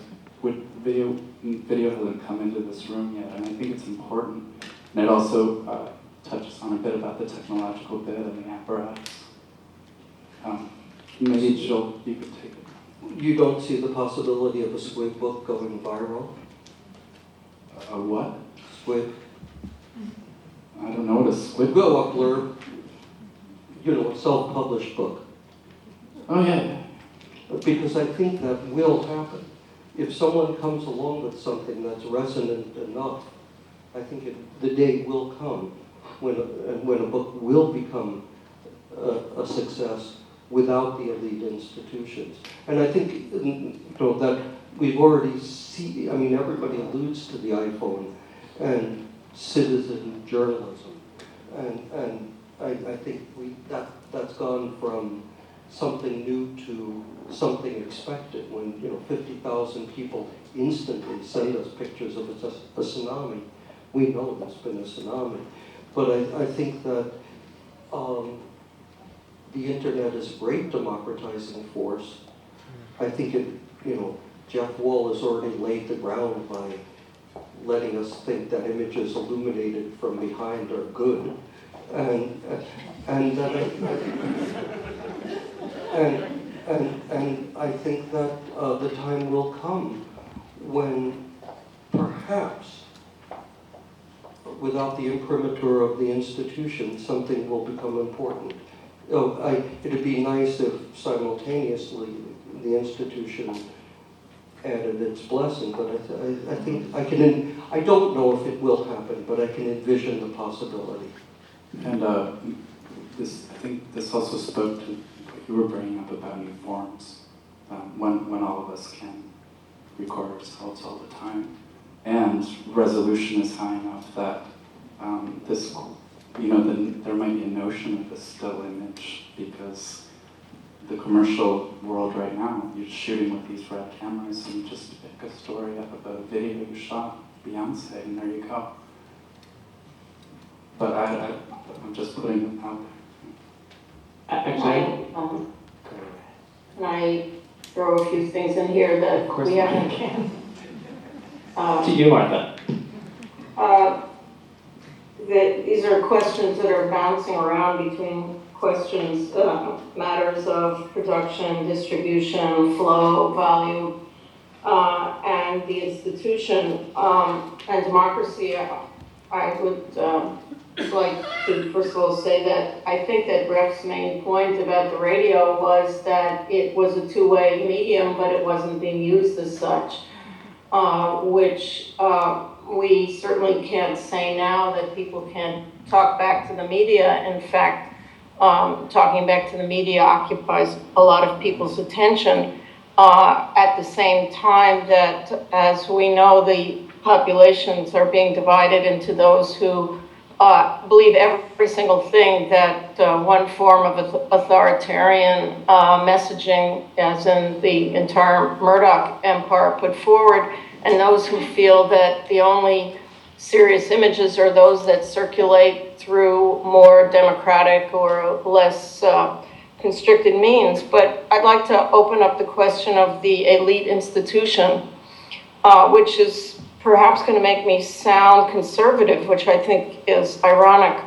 video hasn't come into this room yet, and I think it's important. And it also touches on a bit about the technological bit and the apparatus. Maybe Jill, you could take it. You don't see the possibility of a squib book going viral? A what? Squib. I don't know what a squib. Go up, blurb. A self-published book. Oh yeah. Because I think that will happen. If someone comes along with something that's resonant enough, I think the day will come when a book will become a success without the elite institutions. And I think that we've already seen, everybody alludes to the iPhone and citizen journalism. And I think that's gone from something new to something expected. When 50,000 people instantly send us pictures of a tsunami, we know there's been a tsunami. But I think that the internet is a great democratizing force. I think Jeff Wall has already laid the ground by letting us think that images illuminated from behind are good, and I think that the time will come when perhaps, without the imprimatur of the institution, something will become important. It'd be nice if simultaneously the institution added its blessing, but I think I don't know if it will happen, but I can envision the possibility. And I think this also spoke to what you were bringing up about new forms, when all of us can record ourselves all the time. and resolution is high enough that this, then there might be a notion of a still image, because the commercial world right now, you're shooting with these red cameras and you just pick a story up about a video you shot, Beyonce, and there you go. But I'm just putting it out there. Actually, can I throw a few things in here that we haven't? To you, Martha. These are questions that are bouncing around between questions, matters of production, distribution, flow, volume, and the institution and democracy. I would like to first of all say that I think that Ref's main point about the radio was that it was a two-way medium, but it wasn't being used as such, which we certainly can't say now that people can talk back to the media. In fact, talking back to the media occupies a lot of people's attention at the same time that, as we know, the populations are being divided into those who believe every single thing that one form of authoritarian messaging, as in the entire Murdoch empire, put forward, and those who feel that the only serious images are those that circulate through more democratic or less constricted means. But I'd like to open up the question of the elite institution, which is perhaps going to make me sound conservative, which I think is ironic,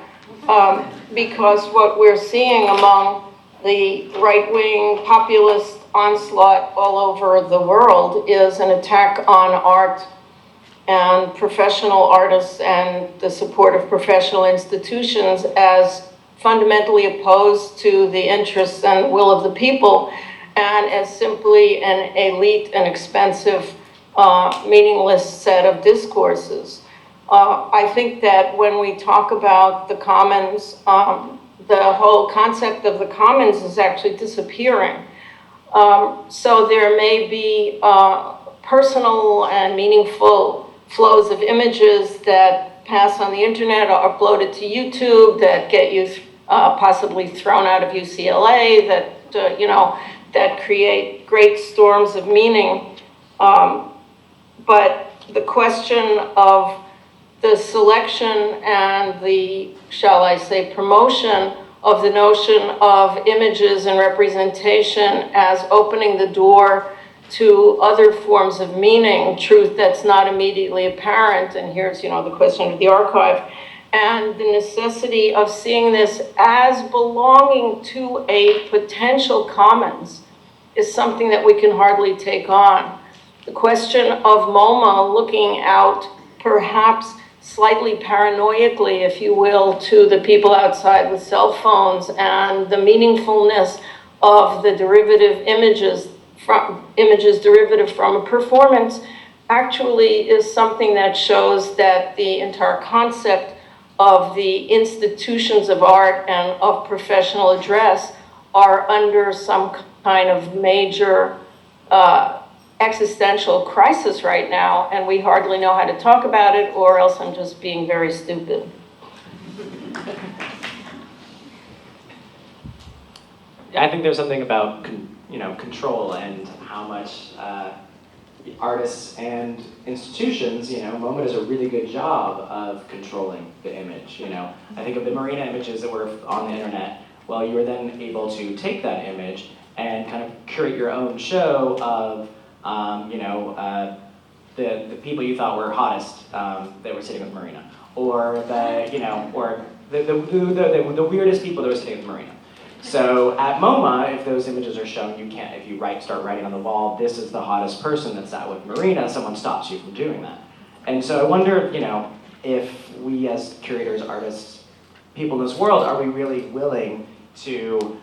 because what we're seeing among the right-wing populist onslaught all over the world is an attack on art and professional artists and the support of professional institutions as fundamentally opposed to the interests and will of the people, and as simply an elite and expensive, meaningless set of discourses. I think that when we talk about the commons, the whole concept of the commons is actually disappearing. So there may be personal and meaningful flows of images that pass on the internet or uploaded to YouTube that get you possibly thrown out of UCLA, that that create great storms of meaning. But the question of the selection and the, shall I say, promotion of the notion of images and representation as opening the door to other forms of meaning, truth that's not immediately apparent, and here's, the question of the archive, and the necessity of seeing this as belonging to a potential commons is something that we can hardly take on. The question of MoMA looking out, perhaps slightly paranoidly, if you will, to the people outside with cell phones, and the meaningfulness of the derivative images derivative from a performance, actually is something that shows that the entire concept of the institutions of art and of professional address are under some kind of major existential crisis right now, and we hardly know how to talk about it, or else I'm just being very stupid. I think there's something about control and how much artists and institutions, MoMA does a really good job of controlling the image. I think of the Marina images that were on the internet. Well, you were then able to take that image and kind of curate your own show of the people you thought were hottest that were sitting with Marina, or the weirdest people that were sitting with Marina. So at MoMA, if those images are shown, you can't, if you start writing on the wall, this is the hottest person that sat with Marina, someone stops you from doing that. And so I wonder, if we as curators, artists, people in this world, are we really willing to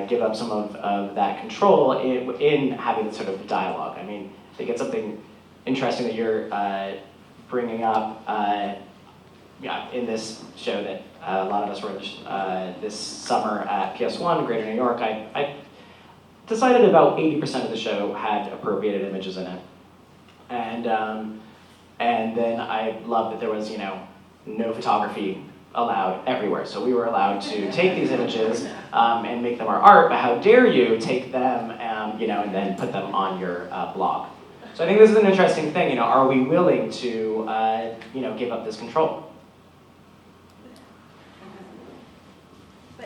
give up some of that control in having this sort of dialogue? I mean, I think it's something interesting that you're bringing up in this show that a lot of us were this summer at PS1, Greater New York. I decided about 80% of the show had appropriated images in it. And And then I loved that there was, no photography allowed everywhere. So we were allowed to take these images and make them our art, but how dare you take them, and then put them on your blog. So I think this is an interesting thing. Are we willing to, give up this control?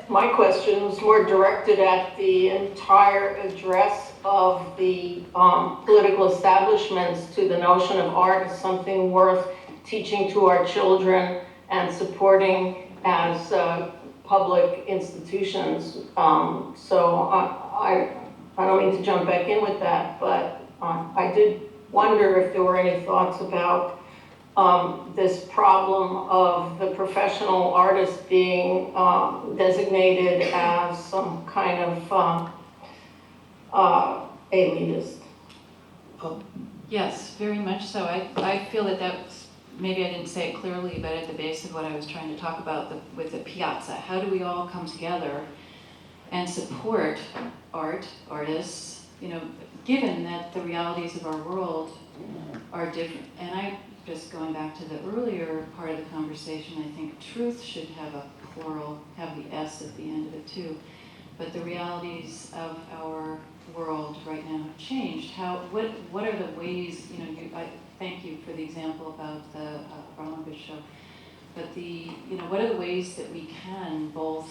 My question was more directed at the entire address of the political establishments to the notion of art as something worth teaching to our children and supporting as public institutions. So I don't mean to jump back in with that, but I did wonder if there were any thoughts about this problem of the professional artist being designated as some kind of elitist. Yes, very much so. I feel that that's, maybe I didn't say it clearly, but at the base of what I was trying to talk about with the piazza. How do we all come together and support artists, given that the realities of our world are different. And just going back to the earlier part of the conversation, I think truth should have a plural, have the S at the end of it too. But the realities of our world right now have changed. What are the ways, I thank you for the example about the Abramovich show, but what are the ways that we can both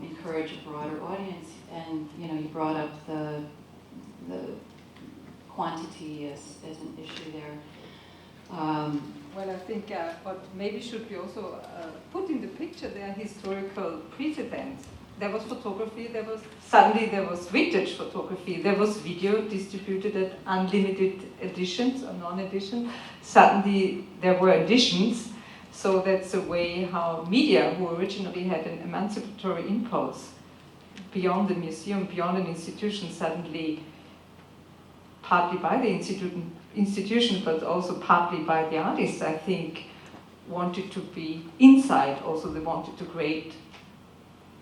encourage a broader audience, and you brought up the quantity as an issue there. Well, I think what maybe should be also put in the picture, there are historical precedents. There was photography, suddenly there was vintage photography, there was video distributed at unlimited editions or non-edition. Suddenly there were editions, so that's a way how media, who originally had an emancipatory impulse beyond the museum, beyond an institution, suddenly, partly by the institution, but also partly by the artists, I think, wanted to be inside. Also, they wanted to create,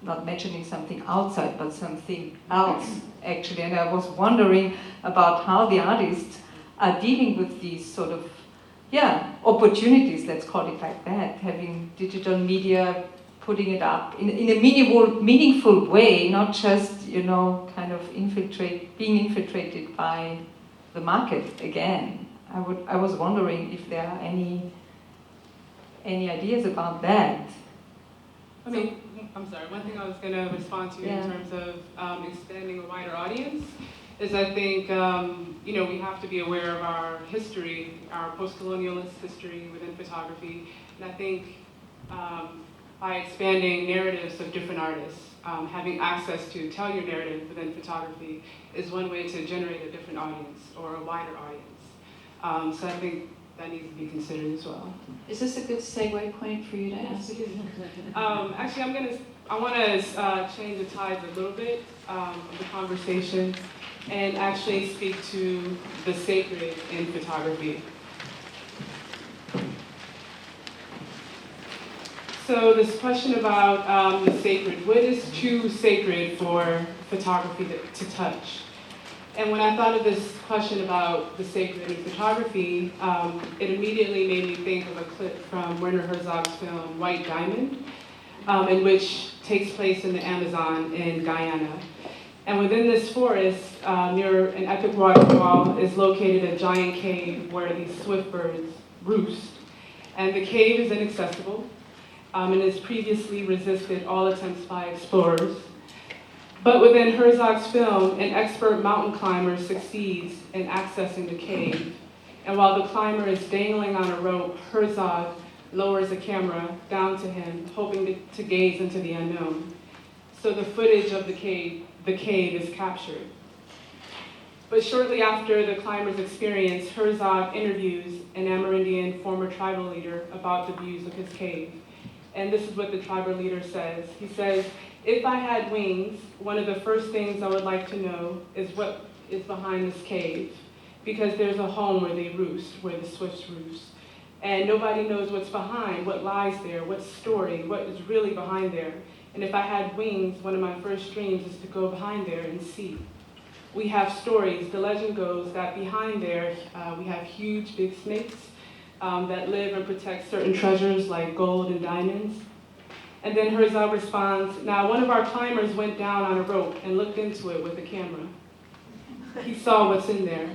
not mentioning something outside, but something else, actually. And I was wondering about how the artists are dealing with these sort of, opportunities, let's call it like that, having digital media, putting it up in a meaningful way, not just, kind of being infiltrated by the market again. I was wondering if there are any ideas about that. I'm sorry, one thing I was going to respond to in terms of expanding a wider audience is I think, we have to be aware of our history, our post-colonialist history within photography. And I think by expanding narratives of different artists, having access to tell your narrative within photography is one way to generate a different audience or a wider audience. So I think that needs to be considered as well. Is this a good segue point for you to ask? Actually, I want to change the tides a little bit of the conversation and actually speak to the sacred in photography. So this question about the sacred, what is too sacred for photography to touch? And when I thought of this question about the sacred in photography, it immediately made me think of a clip from Werner Herzog's film White Diamond, in which takes place in the Amazon in Guyana. And within this forest, near an epic waterfall, is located a giant cave where these swift birds roost. And the cave is inaccessible, and has previously resisted all attempts by explorers. But within Herzog's film, an expert mountain climber succeeds in accessing the cave. And while the climber is dangling on a rope, Herzog lowers a camera down to him, hoping to gaze into the unknown. So the footage of the cave is captured. But shortly after the climber's experience, Herzog interviews an Amerindian former tribal leader about the views of his cave. And this is what the tribal leader says. He says, "If I had wings, one of the first things I would like to know is what is behind this cave, because there's a home where they roost, where the swifts roost. And nobody knows what's behind, what lies there, what story, what is really behind there. And if I had wings, one of my first dreams is to go behind there and see. We have stories. The legend goes that behind there, we have huge, big snakes that live and protect certain treasures like gold and diamonds. And then Herzog responds, now one of our climbers went down on a rope and looked into it with a camera. He saw what's in there.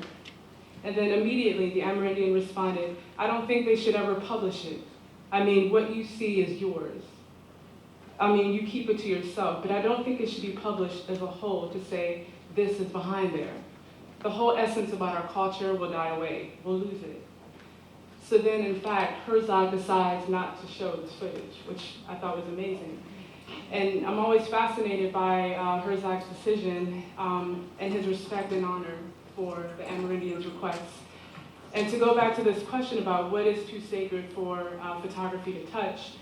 And then immediately the Amerindian responded, I don't think they should ever publish it. I mean, what you see is yours. I mean, you keep it to yourself, but I don't think it should be published as a whole to say, this is behind there. The whole essence about our culture will die away. We'll lose it. So then, in fact, Herzog decides not to show this footage, which I thought was amazing. And I'm always fascinated by Herzog's decision and his respect and honor for the Amerindians' requests. And to go back to this question about what is too sacred for photography to touch,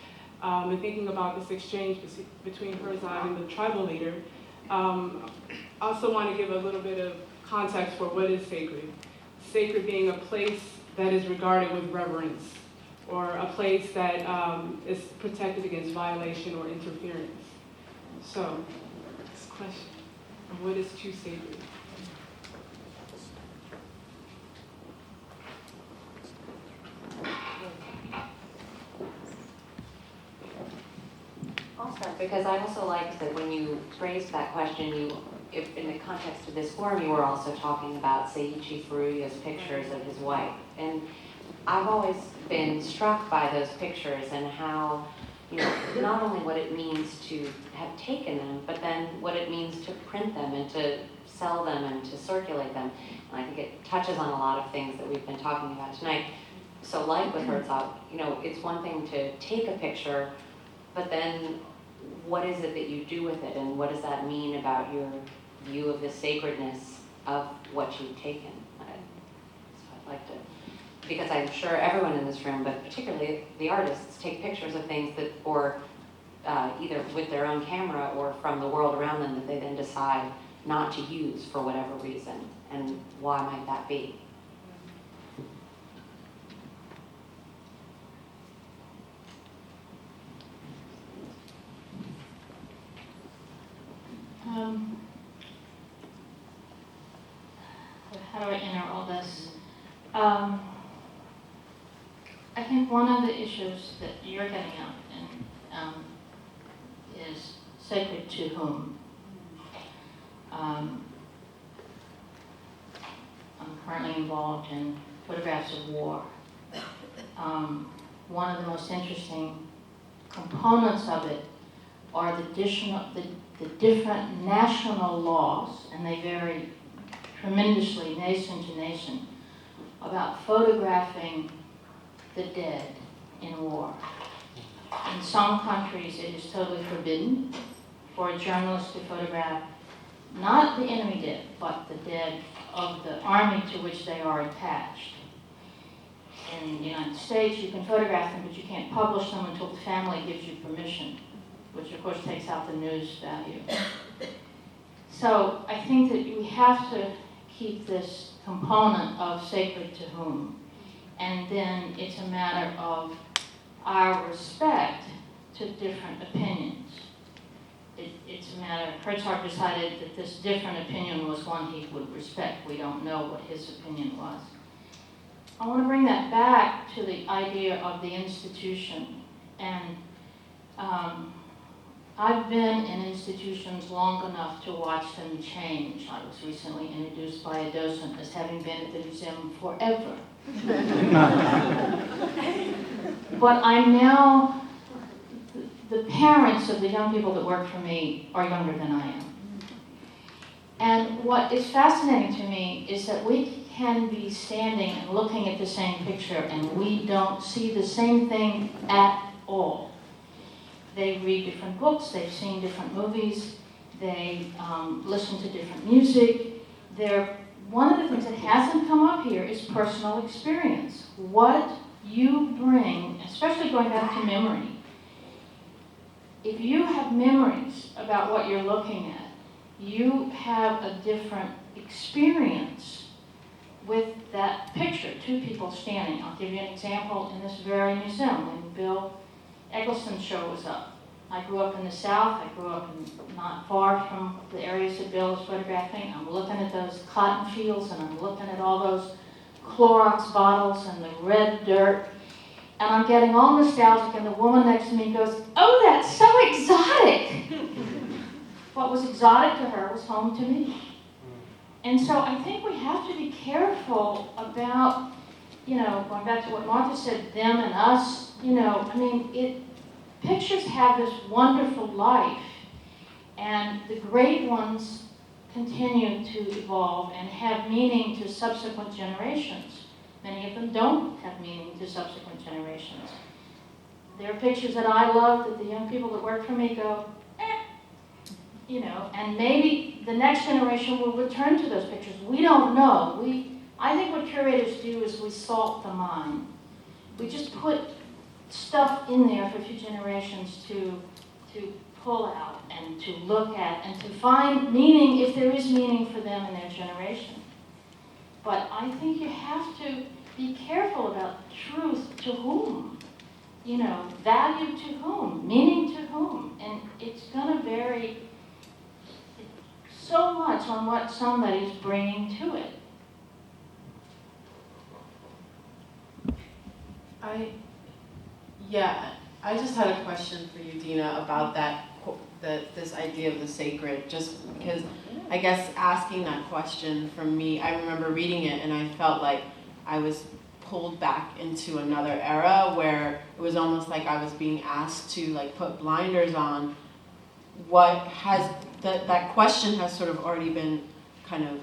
and thinking about this exchange between Herzog and the tribal leader, I also want to give a little bit of context for what is sacred. Sacred being a place that is regarded with reverence, or a place that is protected against violation or interference. So, this question, what is too sacred? I'll start, because I also like that when you phrased that question, if in the context of this forum, you were also talking about Seiichi Furuya's pictures of his wife. And I've always been struck by those pictures and how, not only what it means to have taken them, but then what it means to print them and to sell them and to circulate them. And I think it touches on a lot of things that we've been talking about tonight. So like with Herzog, it's one thing to take a picture, but then what is it that you do with it, and what does that mean about your view of the sacredness of what you've taken? So I'd like to, because I'm sure everyone in this room, but particularly the artists, take pictures of things that, or either with their own camera or from the world around them, that they then decide not to use for whatever reason, and why might that be? How do I enter all this? I think one of the issues that you're getting at is sacred to whom. I'm currently involved in photographs of war. One of the most interesting components of it are the different national laws, and they vary tremendously nation to nation, about photographing the dead in war. In some countries it is totally forbidden for a journalist to photograph not the enemy dead, but the dead of the army to which they are attached. In the United States you can photograph them, but you can't publish them until the family gives you permission, which of course takes out the news value. So I think that we have to keep this component of sacred to whom, and then it's a matter of our respect to different opinions. It's a matter, Herzog decided that this different opinion was one he would respect. We don't know what his opinion was. I want to bring that back to the idea of the institution. And I've been in institutions long enough to watch them change. I was recently introduced by a docent as having been at the museum forever. But I'm now, the parents of the young people that work for me are younger than I am. And what is fascinating to me is that we can be standing and looking at the same picture and we don't see the same thing at all. They read different books, they've seen different movies, they listen to different music. One of the things that hasn't come up here is personal experience. What you bring, especially going back to memory. If you have memories about what you're looking at, you have a different experience with that picture, two people standing. I'll give you an example in this very museum when Bill Eggleston's show was up. I grew up in the South. I grew up not far from the areas that Bill was photographing. I'm looking at those cotton fields and I'm looking at all those Clorox bottles and the red dirt. And I'm getting all nostalgic, and the woman next to me goes, "Oh, that's so exotic." What was exotic to her was home to me. And so I think we have to be careful about, going back to what Martha said, them and us, pictures have this wonderful life, and the great ones continue to evolve and have meaning to subsequent generations. Many of them don't have meaning to subsequent generations. There are pictures that I love that the young people that work for me go, and maybe the next generation will return to those pictures. We don't know. I think what curators do is we salt the mind. We just put stuff in there for future generations to pull out and to look at and to find meaning if there is meaning for them in their generation. But I think you have to be careful about truth to whom, value to whom, meaning to whom. And it's going to vary so much on what somebody's bringing to it. I just had a question for you, Dina, about this idea of the sacred, just because I guess asking that question for me, I remember reading it and I felt like I was pulled back into another era where it was almost like I was being asked to put blinders on what has, that question has sort of already been kind of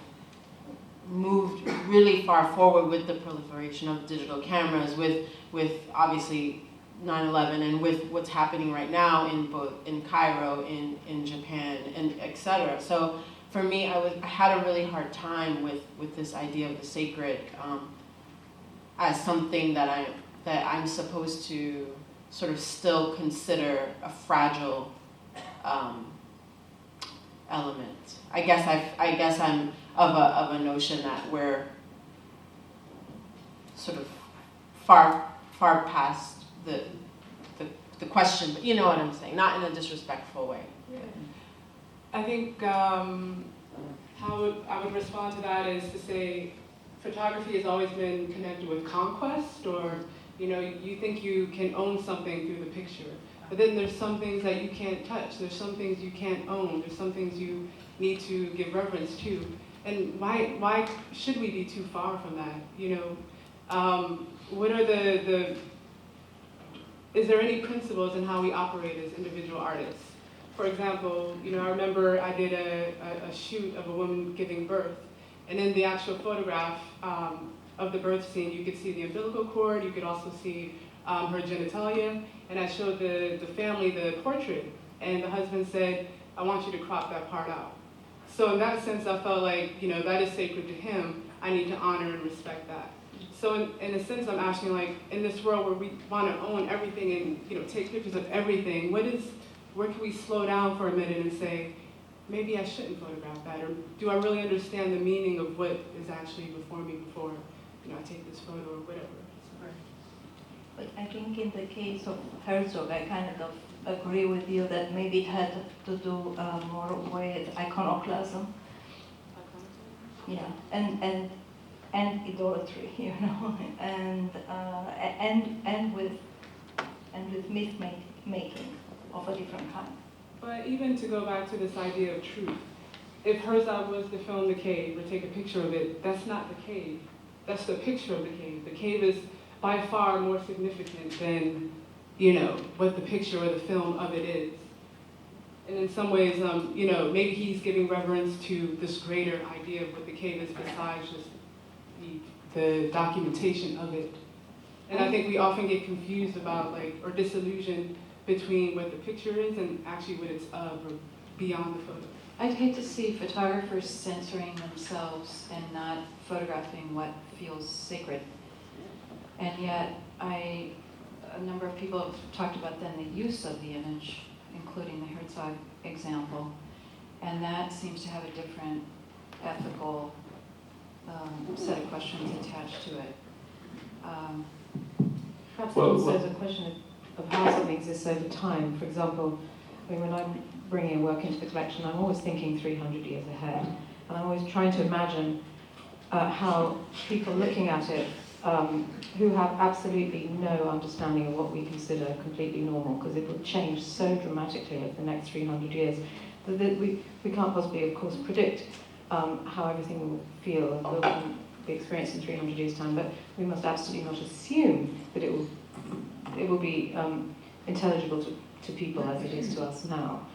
moved really far forward with the proliferation of digital cameras, with obviously 9/11 and with what's happening right now in Cairo, in Japan, and etc. So for me, I had a really hard time with this idea of the sacred as something that I'm supposed to sort of still consider a fragile element. I guess I'm of a notion that we're sort of far past the question, but you know what I'm saying, not in a disrespectful way. Yeah. I think how I would respond to that is to say photography has always been connected with conquest, or you think you can own something through the picture, but then there's some things that you can't touch, there's some things you can't own, there's some things you need to give reverence to. And why should we be too far from that? What are is there any principles in how we operate as individual artists? For example, I remember I did a shoot of a woman giving birth, and in the actual photograph of the birth scene, you could see the umbilical cord, you could also see her genitalia, and I showed the family the portrait, and the husband said, "I want you to crop that part out." So in that sense, I felt like, that is sacred to him. I need to honor and respect that. So in a sense, I'm asking, in this world where we want to own everything and, take pictures of everything, where can we slow down for a minute and say, maybe I shouldn't photograph that, or do I really understand the meaning of what is actually before me before, I take this photo or whatever. But I think in the case of Herzog, I kind of agree with you that maybe it had to do more with iconoclasm. Yeah, and idolatry, and with myth making of a different kind. But even to go back to this idea of truth, if Herzog was to film the cave or take a picture of it, that's not the cave. That's the picture of the cave. The cave is by far more significant than, what the picture or the film of it is. And in some ways, maybe he's giving reverence to this greater idea of what the cave is besides just the documentation of it. And I think we often get confused about, or disillusioned between what the picture is and actually what it's of, or beyond the photo. I'd hate to see photographers censoring themselves and not photographing what feels sacred. And yet, a number of people have talked about then the use of the image, including the Herzog example, and that seems to have a different ethical set of questions attached to it. Perhaps also there's a question of how something exists over time. For example, when I'm bringing a work into the collection, I'm always thinking 300 years ahead, and I'm always trying to imagine how people looking at it who have absolutely no understanding of what we consider completely normal, because it will change so dramatically over the next 300 years that we can't possibly, of course, predict how everything will feel and will be experienced in 300 years' time, but we must absolutely not assume that it will be intelligible to people as it is to us now.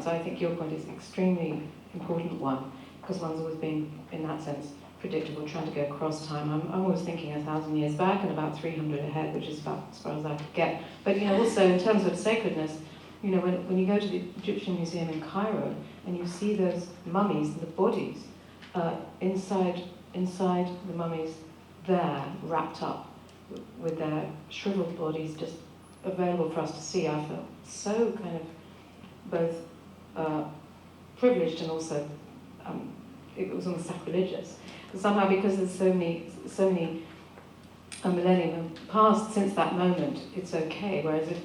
So I think your point is an extremely important one, because one's always been, in that sense, predictable, trying to go across time. I'm always thinking 1,000 years back and about 300 ahead, which is about as far as I could get. But also in terms of sacredness, when you go to the Egyptian Museum in Cairo and you see those mummies, the bodies, inside the mummies there, wrapped up with their shriveled bodies just available for us to see, I felt so kind of both privileged and also it was almost sacrilegious. But somehow, because there's so many millennia have passed since that moment, it's okay. Whereas if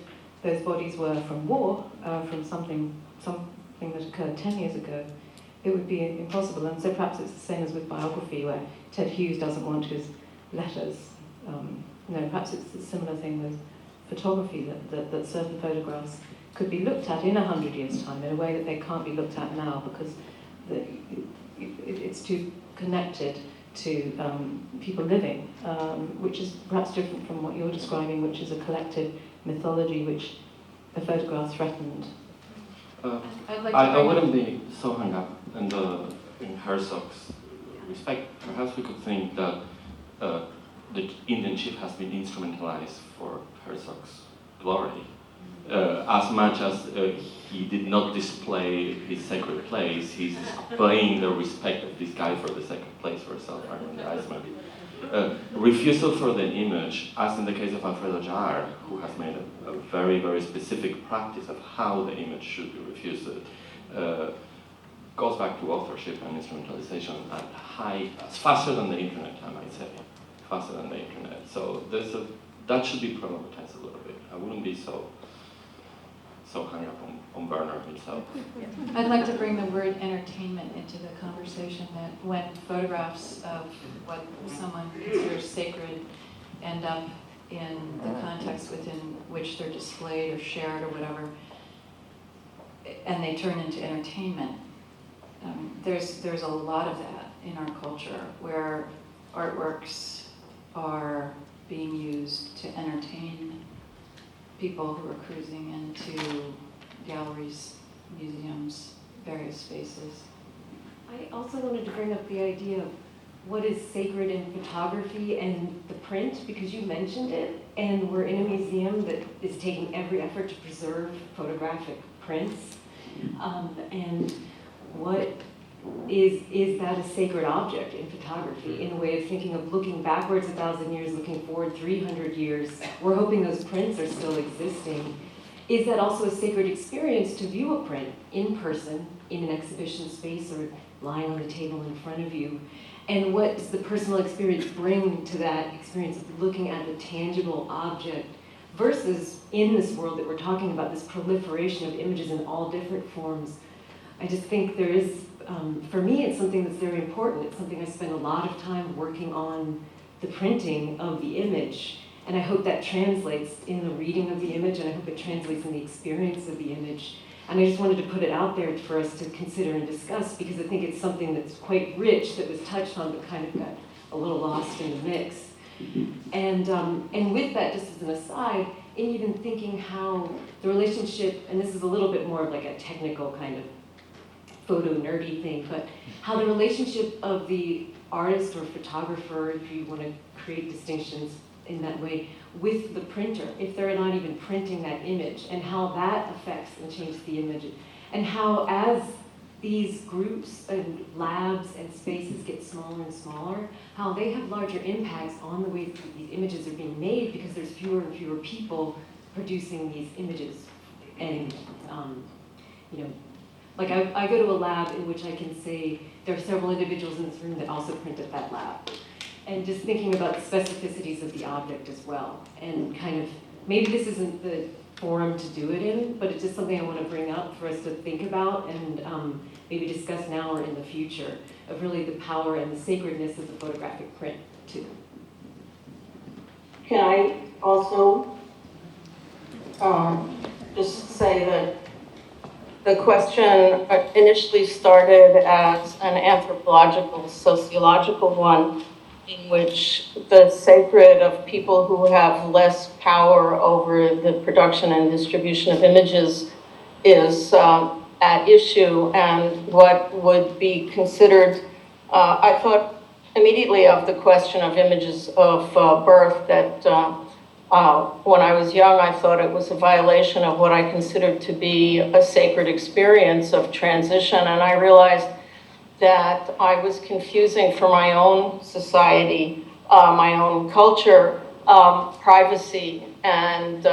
those bodies were from war, from something that occurred 10 years ago, it would be impossible. And so perhaps it's the same as with biography, where Ted Hughes doesn't want his letters. Perhaps it's a similar thing with photography, that certain photographs could be looked at in 100 years' time in a way that they can't be looked at now, because it's too connected to people living, which is perhaps different from what you're describing, which is a collective mythology which the photograph threatened. I wouldn't be so hung up in Herzog's respect. Perhaps we could think that the Indian chief has been instrumentalized for Herzog's glory, as much as he did not display his sacred place. He's displaying the respect of this guy for the sacred place for self-aggrandizement. Refusal for the image, as in the case of Alfredo Jar, who has made a very, very specific practice of how the image should be refused, goes back to authorship and instrumentalization at faster than the internet, I might say, faster than the internet. So that should be problematized a little bit. I wouldn't be so hung up on Werner himself. I'd like to bring the word entertainment into the conversation, that when photographs of what someone considers sacred end up in the context within which they're displayed or shared or whatever, and they turn into entertainment, there's a lot of that in our culture, where artworks are being used to entertain people who are cruising into galleries, museums, various spaces. I also wanted to bring up the idea of what is sacred in photography and the print, because you mentioned it, and we're in a museum that is taking every effort to preserve photographic prints. And what is that a sacred object in photography, in a way of thinking of looking backwards 1,000 years, looking forward 300 years? We're hoping those prints are still existing. Is that also a sacred experience to view a print in person, in an exhibition space, or lying on a table in front of you? And what does the personal experience bring to that experience of looking at the tangible object, versus in this world that we're talking about, this proliferation of images in all different forms? I just think there is, for me, it's something that's very important. It's something I spend a lot of time working on, the printing of the image. And I hope that translates in the reading of the image, and I hope it translates in the experience of the image. And I just wanted to put it out there for us to consider and discuss, because I think it's something that's quite rich, that was touched on but kind of got a little lost in the mix. And with that, just as an aside, in even thinking how the relationship, and this is a little bit more of like a technical kind of photo nerdy thing, but how the relationship of the artist or photographer, if you want to create distinctions in that way, with the printer, if they're not even printing that image, and how that affects and changes the image, and how as these groups and labs and spaces get smaller and smaller, how they have larger impacts on the way that these images are being made, because there's fewer and fewer people producing these images. And like I go to a lab in which I can say there are several individuals in this room that also print at that lab. And just thinking about the specificities of the object as well. And kind of, maybe this isn't the forum to do it in, but it's just something I want to bring up for us to think about and maybe discuss now or in the future, of really the power and the sacredness of the photographic print too. Can I also just say that the question initially started as an anthropological, sociological one, in which the sacred of people who have less power over the production and distribution of images is at issue, and what would be considered, I thought immediately of the question of images of birth, that when I was young, I thought it was a violation of what I considered to be a sacred experience of transition, and I realized that I was confusing for my own society, my own culture, privacy and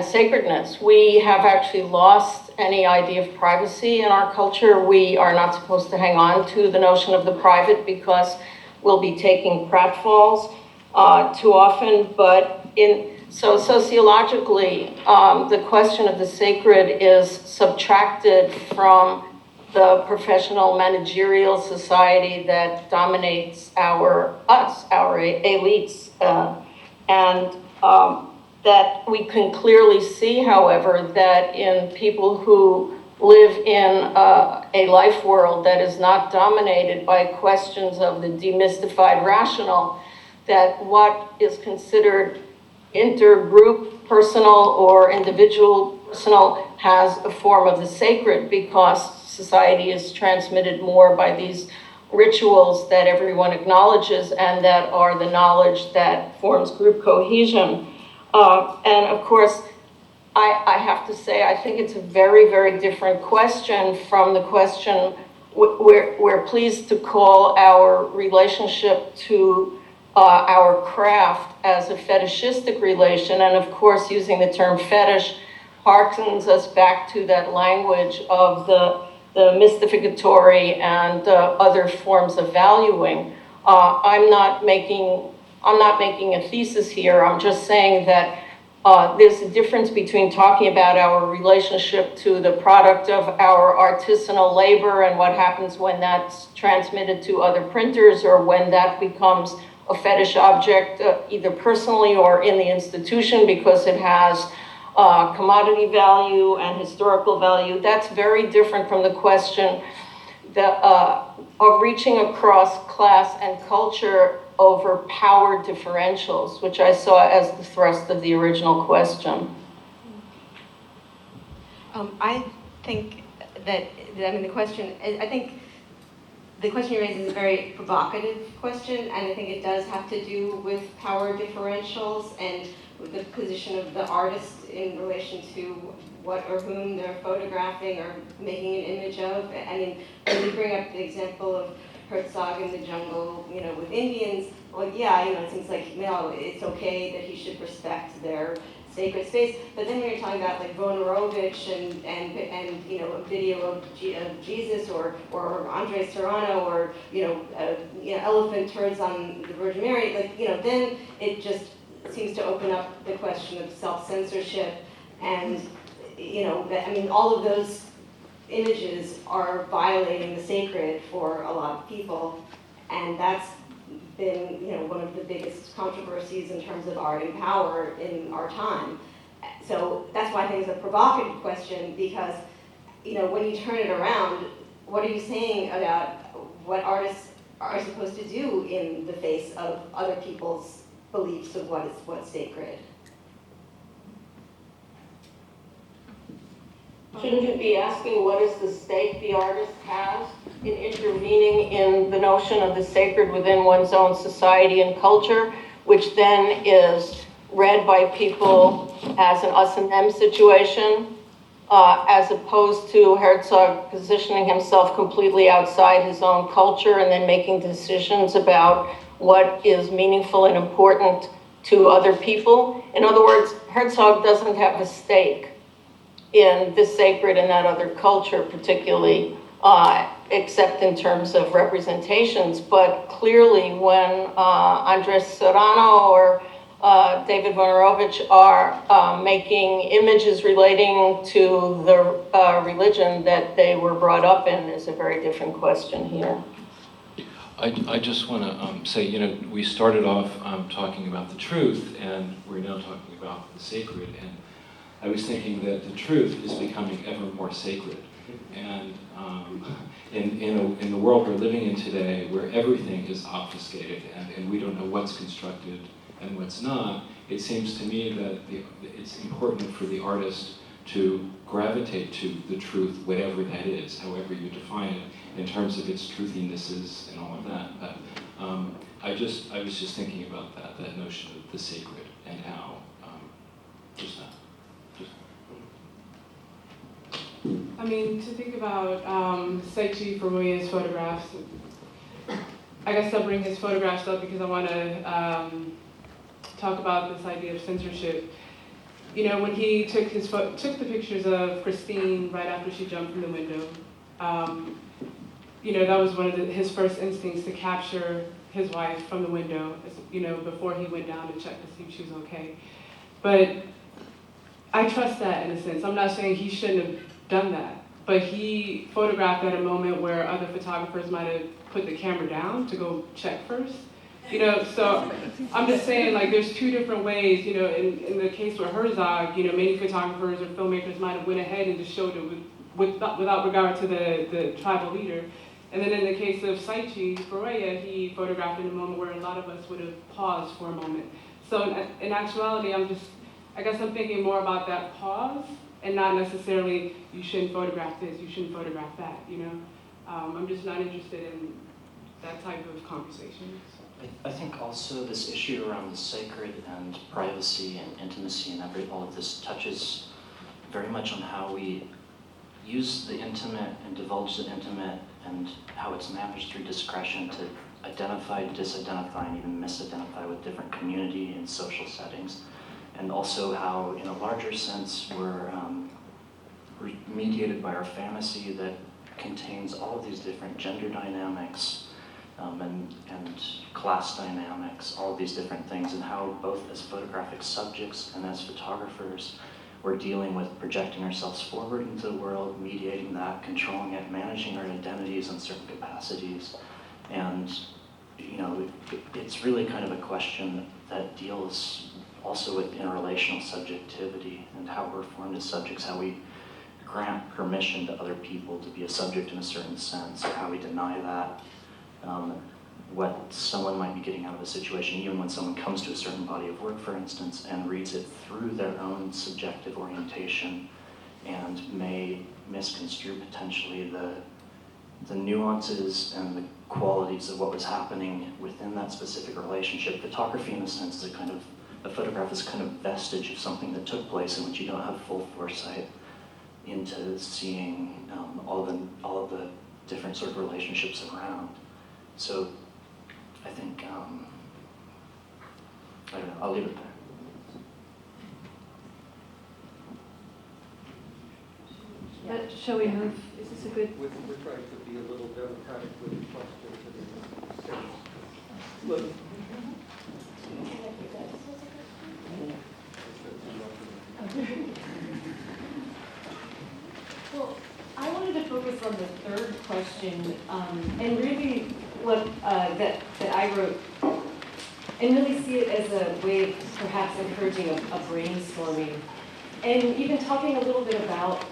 sacredness. We have actually lost any idea of privacy in our culture. We are not supposed to hang on to the notion of the private because we'll be taking pratfalls too often. But so sociologically, the question of the sacred is subtracted from the professional managerial society that dominates our elites, and that we can clearly see, however, that in people who live in a life world that is not dominated by questions of the demystified rational, that what is considered intergroup personal or individual personal has a form of the sacred, because society is transmitted more by these rituals that everyone acknowledges and that are the knowledge that forms group cohesion. And of course, I have to say, I think it's a very, very different question from the question we're pleased to call our relationship to our craft as a fetishistic relation. And of course, using the term fetish harkens us back to that language of the mystificatory and other forms of valuing. I'm not making a thesis here. I'm just saying that there's a difference between talking about our relationship to the product of our artisanal labor and what happens when that's transmitted to other printers, or when that becomes a fetish object, either personally or in the institution, because it has commodity value and historical value. That's very different from the question of reaching across class and culture over power differentials, which I saw as the thrust of the original question. I think that, the question, I think the question you raise is a very provocative question, and I think it does have to do with power differentials and with the position of the artist in relation to what or whom they're photographing or making an image of. I mean, when you bring up the example of Herzog in the jungle, with Indians, well, yeah, it seems like, it's okay that he should respect their sacred space. But then when you're talking about like Vonorovich and a video of Jesus or Andres Serrano or elephant turds on the Virgin Mary, then it just seems to open up the question of self-censorship, and all of those images are violating the sacred for a lot of people, and that's been one of the biggest controversies in terms of art and power in our time. So that's why I think it's a provocative question, because when you turn it around, what are you saying about what artists are supposed to do in the face of other people's beliefs of what's sacred? Shouldn't you be asking what is the stake the artist has in intervening in the notion of the sacred within one's own society and culture, which then is read by people as an us and them situation, as opposed to Herzog positioning himself completely outside his own culture and then making decisions about what is meaningful and important to other people. In other words, Herzog doesn't have a stake in the sacred in that other culture particularly, except in terms of representations. But clearly when Andres Serrano or David Vonorovich are making images relating to the religion that they were brought up in is a very different question here. I just want to say, you know, we started off talking about the truth, and we're now talking about the sacred. And I was thinking that the truth is becoming ever more sacred. And in the world we're living in today, where everything is obfuscated and we don't know what's constructed and what's not, it seems to me that it's important for the artist to gravitate to the truth, whatever that is, however you define it, in terms of its truthinesses and all of that. But I was just thinking about that notion of the sacred and how just that. I mean, to think about Seichi Furuya's photographs, I guess I'll bring his photographs up because I want to talk about this idea of censorship. You know, when he took the pictures of Christine right after she jumped from the window, you know, that was one of his first instincts, to capture his wife from the window, you know, before he went down to check to see if she was okay. But I trust that in a sense. I'm not saying he shouldn't have done that, but he photographed at a moment where other photographers might have put the camera down to go check first. You know, so I'm just saying, like, there's two different ways, you know, in the case with Herzog, you know, many photographers or filmmakers might have went ahead and just showed it without regard to the tribal leader. And then in the case of Seichi Furuya, he photographed in a moment where a lot of us would have paused for a moment. So in actuality, I guess I'm thinking more about that pause and not necessarily, you shouldn't photograph this, you shouldn't photograph that, you know? I'm just not interested in that type of conversation. I think also this issue around the sacred and privacy and intimacy and all of this touches very much on how we use the intimate and divulge the intimate and how it's managed through discretion to identify, disidentify, and even misidentify with different community and social settings. And also how, in a larger sense, we're mediated by our fantasy that contains all of these different gender dynamics and class dynamics, all of these different things, and how both as photographic subjects and as photographers, we're dealing with projecting ourselves forward into the world, mediating that, controlling it, managing our identities in certain capacities. And, you know, it's really kind of a question that deals also with interrelational subjectivity and how we're formed as subjects, how we grant permission to other people to be a subject in a certain sense, or how we deny that. What someone might be getting out of a situation, even when someone comes to a certain body of work, for instance, and reads it through their own subjective orientation and may misconstrue potentially the nuances and the qualities of what was happening within that specific relationship. Photography, in a sense, is a photograph is kind of vestige of something that took place in which you don't have full foresight into seeing all of the different sort of relationships around. So I think, I don't know, I'll leave it there. Shall we move? Is this a good? We're trying to be a little democratic with the questions. Look. Well, I wanted to focus on the third question, and really what that I wrote, and really see it as a way of perhaps encouraging a brainstorming, and even talking a little bit about,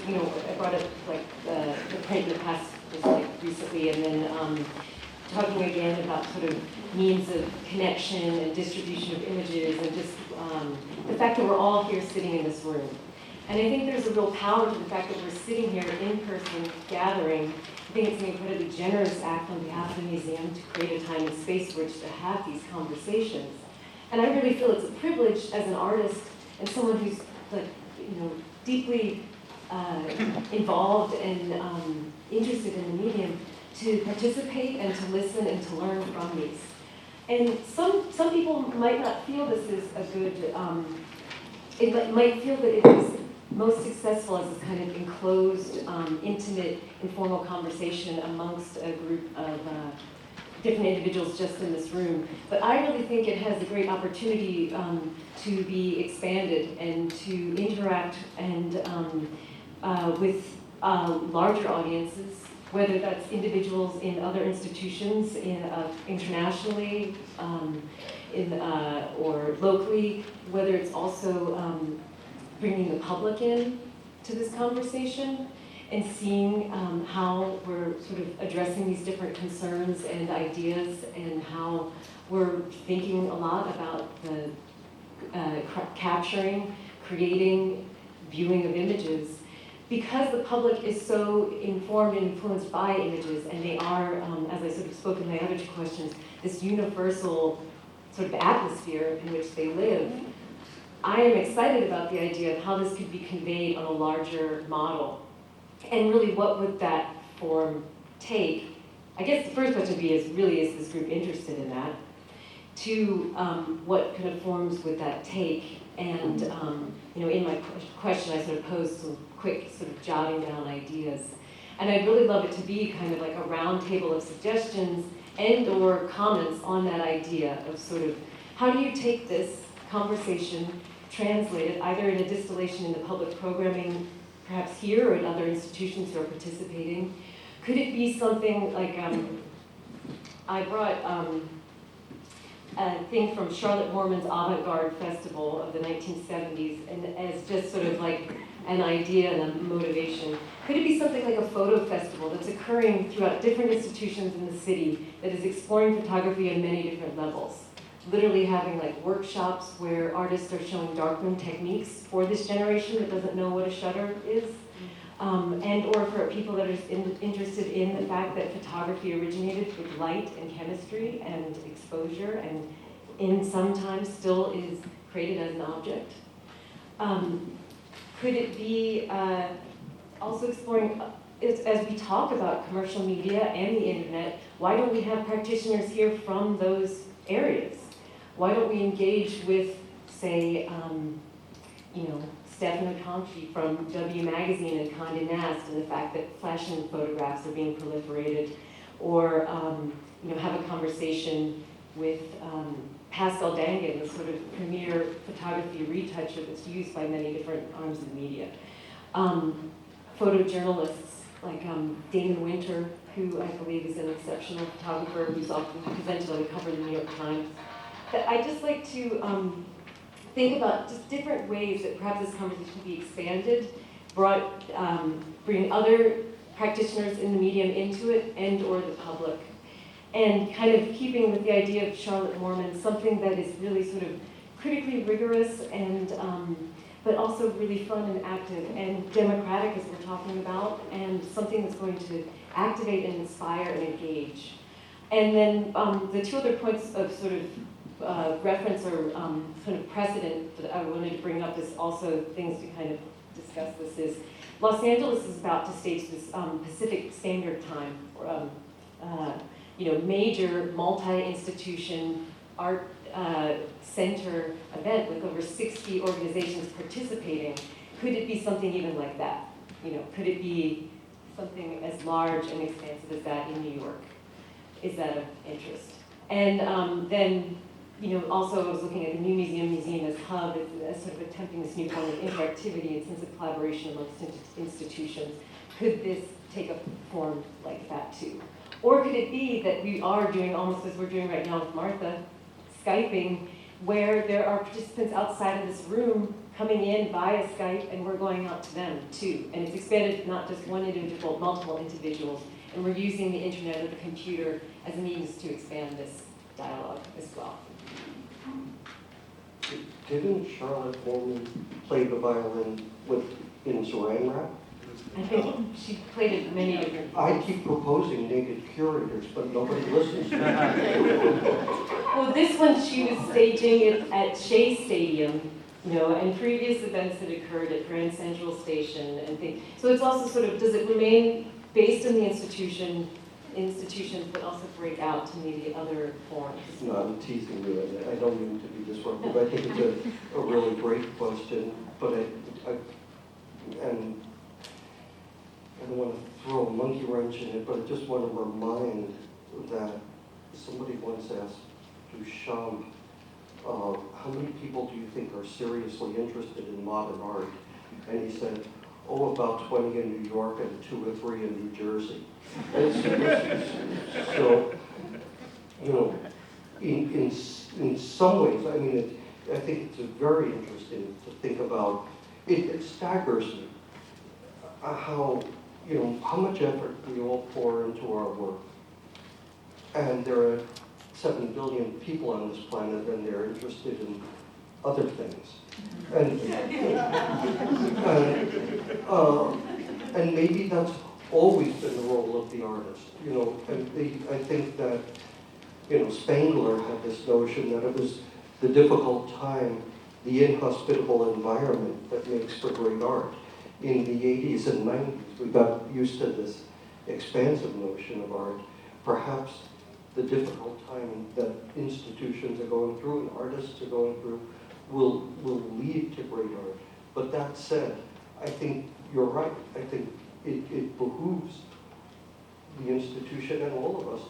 you know, I brought up like the print in the past, just like recently, and then talking again about sort of means of connection and distribution of images, and just the fact that we're all here sitting in this room. And I think there's a real power to the fact that we're sitting here in person, gathering. I think it's an incredibly generous act on behalf of the museum to create a time and space for which to have these conversations. And I really feel it's a privilege as an artist and someone who's, like, you know, deeply involved and interested in the medium to participate and to listen and to learn from these. And some people might not feel this is a good, it might feel that it is most successful as a kind of enclosed, intimate, informal conversation amongst a group of different individuals just in this room. But I really think it has a great opportunity to be expanded and to interact and with larger audiences, whether that's individuals in other institutions, internationally, or locally, whether it's also bringing the public in to this conversation and seeing how we're sort of addressing these different concerns and ideas, and how we're thinking a lot about the capturing, creating, viewing of images. Because the public is so informed and influenced by images, and they are, as I sort of spoke in my other two questions, this universal sort of atmosphere in which they live, I am excited about the idea of how this could be conveyed on a larger model. And really, what would that form take? I guess the first question would be, is this group interested in that? Two, what kind of forms would that take? And in my question, I sort of posed some quick sort of jotting down ideas. And I'd really love it to be kind of like a round table of suggestions and or comments on that idea of sort of, how do you take this conversation, translate it either in a distillation in the public programming, perhaps here, or in other institutions who are participating? Could it be something like, I brought a thing from Charlotte Moorman's Avant-Garde Festival of the 1970s, and as just sort of like an idea and a motivation. Could it be something like a photo festival that's occurring throughout different institutions in the city that is exploring photography on many different levels? Literally having like workshops where artists are showing darkroom techniques for this generation that doesn't know what a shutter is. And or for people that are interested in the fact that photography originated with light and chemistry and exposure, and sometimes still is created as an object. Could it be also exploring, as we talk about commercial media and the internet, why don't we have practitioners here from those areas? Why don't we engage with, say, Stefano Conchi from W Magazine and Condé Nast, and the fact that fashion photographs are being proliferated, or have a conversation with Pascal Dangan, the sort of premier photography retoucher that's used by many different arms of the media. Photojournalists like Damon Winter, who I believe is an exceptional photographer who's often presented on the cover of the New York Times. But I'd just like to think about just different ways that perhaps this conversation can be expanded, bring other practitioners in the medium into it, and or the public. And kind of keeping with the idea of Charlotte Moorman, something that is really sort of critically rigorous and but also really fun and active and democratic, as we're talking about, and something that's going to activate and inspire and engage. And then the two other points of sort of reference or kind of precedent that I wanted to bring up is also things to kind of discuss this is, Los Angeles is about to stage this Pacific Standard Time, major multi-institution art center event with over 60 organizations participating. Could it be something even like that? Could it be something as large and expansive as that in New York? Is that of interest? And then, also I was looking at the New Museum as hub, as sort of attempting this new form of interactivity and sense of collaboration amongst institutions. Could this take a form like that too? Or could it be that we are doing almost as we're doing right now with Martha, Skyping, where there are participants outside of this room coming in via Skype, and we're going out to them too. And it's expanded to not just one individual, multiple individuals. And we're using the internet or the computer as a means to expand this dialogue as well. Didn't Charlotte Moorman play the violin in Saran Wrap? I think she played it many different I keep proposing naked curators, but nobody listens to me. Well, this one she was staging it at Shea Stadium, and previous events that occurred at Grand Central Station and things. So it's also sort of, does it remain based in the institutions, but also break out to maybe other forms? No, I'm teasing you, and I don't mean to be disruptive. I think it's a really great question, but I don't want to throw a monkey wrench in it, but I just want to remind that somebody once asked Duchamp, how many people do you think are seriously interested in modern art? And he said, oh, about 20 in New York and 2 or 3 in New Jersey. So, you know, in some ways, I mean, I think it's very interesting to think about. It staggers me how, you know, how much effort we all pour into our work. And there are 7 billion people on this planet, and they're interested in other things. And maybe that's always been the role of the artist. You know, and I think that, you know, Spangler had this notion that it was the difficult time, the inhospitable environment that makes for great art. In the 80s and 90s, we got used to this expansive notion of art. Perhaps the difficult time that institutions are going through and artists are going through will lead to great art. But that said, I think you're right. I think it behooves the institution and all of us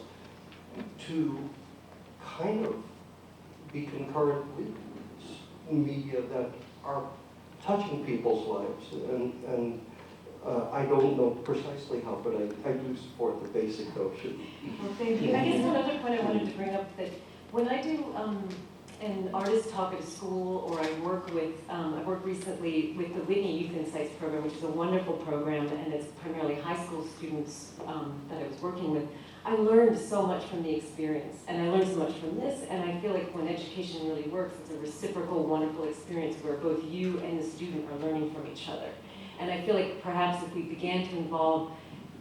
to kind of be concurrent with media that are touching people's lives. And I don't know precisely how, but I do support the basic notion. Well, thank you. I guess one other point I wanted to bring up, that when I do an artist talk at a school, or I work with, I worked recently with the Whitney Youth Insights program, which is a wonderful program, and it's primarily high school students that I was working with. I learned so much from the experience, and I learned so much from this, and I feel like when education really works, it's a reciprocal, wonderful experience where both you and the student are learning from each other. And I feel like perhaps if we began to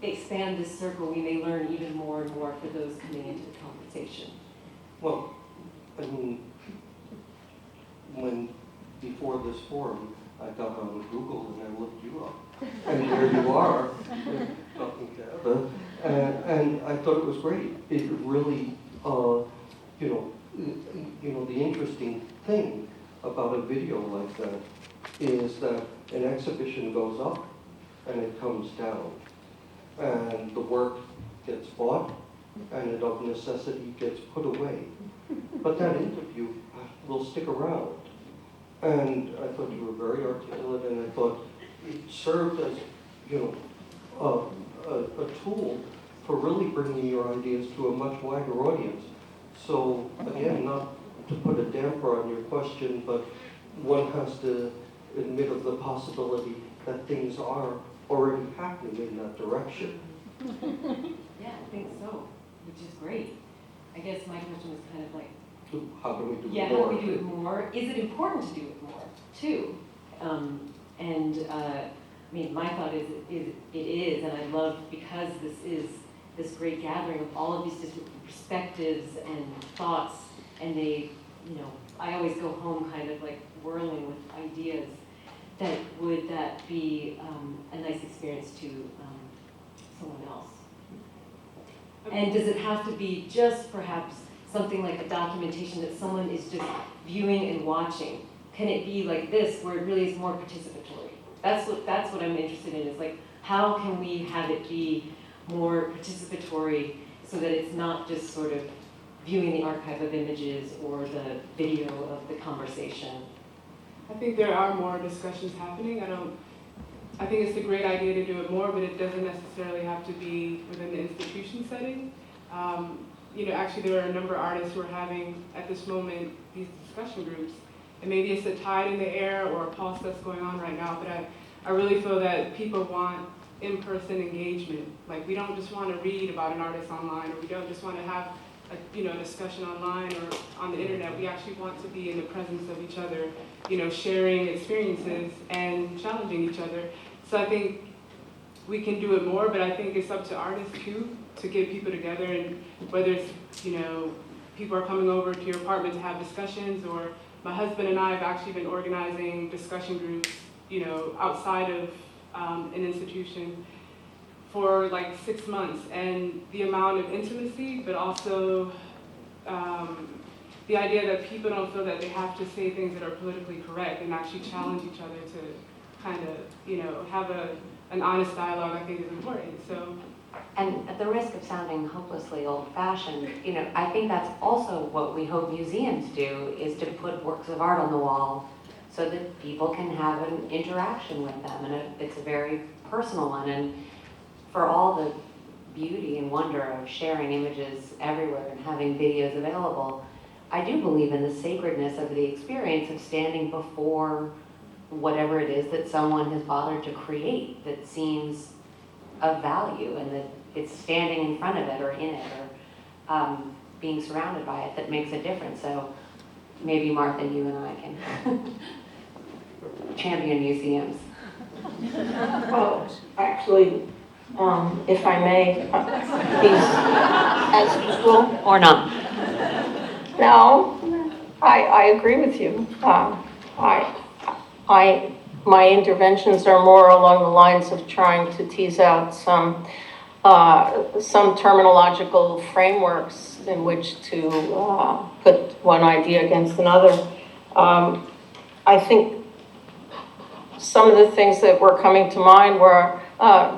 expand this circle, we may learn even more and more for those coming into the conversation. Well, I mean, before this forum, I got on Google and I looked you up. And there you are, talking to Eva. And I thought it was great. It really, you know, the interesting thing about a video like that is that an exhibition goes up and it comes down. And the work gets bought and it of necessity gets put away. But that interview will stick around. And I thought you were very articulate, and I thought it served as, you know, a tool for really bringing your ideas to a much wider audience. So again, not to put a damper on your question, but one has to admit of the possibility that things are already happening in that direction. Yeah, I think so, which is great. I guess my question was kind of like, How can we do yeah, more? how do we do it more? Is it important to do it more, too? I mean, my thought is it is, and I love, because this is this great gathering of all of these different perspectives and thoughts, and they, you know, I always go home kind of like whirling with ideas. Would that be a nice experience to someone else? And does it have to be just perhaps something like a documentation that someone is just viewing and watching? Can it be like this, where it really is more participatory? That's what I'm interested in, is like, how can we have it be more participatory so that it's not just sort of viewing the archive of images or the video of the conversation? I think there are more discussions happening. I think it's a great idea to do it more, but it doesn't necessarily have to be within the institution setting. You know, actually there are a number of artists who are having, at this moment, these discussion groups. And maybe it's a tide in the air or a pulse that's going on right now, but I really feel that people want in-person engagement. Like, we don't just want to read about an artist online, or we don't just want to have a discussion online or on the internet. We actually want to be in the presence of each other, you know, sharing experiences and challenging each other. So I think we can do it more, but I think it's up to artists too, to get people together, and whether it's, you know, people are coming over to your apartment to have discussions, or my husband and I have actually been organizing discussion groups, you know, outside of an institution for like 6 months, and the amount of intimacy, but also the idea that people don't feel that they have to say things that are politically correct and actually challenge each other to kind of, you know, have an honest dialogue, I think is important. So And at the risk of sounding hopelessly old-fashioned, you know, I think that's also what we hope museums do, is to put works of art on the wall so that people can have an interaction with them. And it's a very personal one. And for all the beauty and wonder of sharing images everywhere and having videos available, I do believe in the sacredness of the experience of standing before whatever it is that someone has bothered to create that seems of value, and that it's standing in front of it or in it or being surrounded by it that makes a difference. So maybe Martha, you and I can champion museums. Well, actually, if I may, as usual. Or not. No, I agree with you. My interventions are more along the lines of trying to tease out some terminological frameworks in which to put one idea against another. I think some of the things that were coming to mind were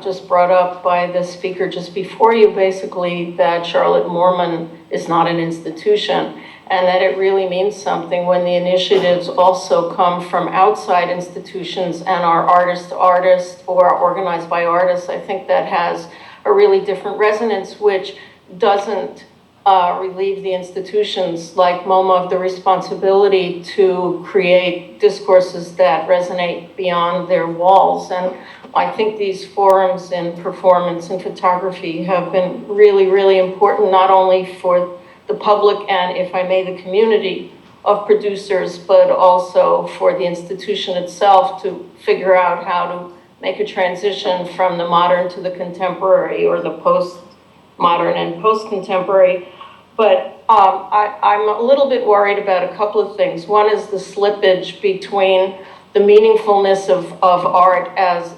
just brought up by the speaker just before you, basically that Charlotte Moorman is not an institution, and that it really means something when the initiatives also come from outside institutions and are artist to artist or are organized by artists. I think that has a really different resonance, which doesn't relieve the institutions like MoMA of the responsibility to create discourses that resonate beyond their walls. And I think these forums in performance and photography have been really, really important, not only for the public and, if I may, the community of producers, but also for the institution itself to figure out how to make a transition from the modern to the contemporary, or the post-modern and post-contemporary. But I'm a little bit worried about a couple of things. One is the slippage between the meaningfulness of art as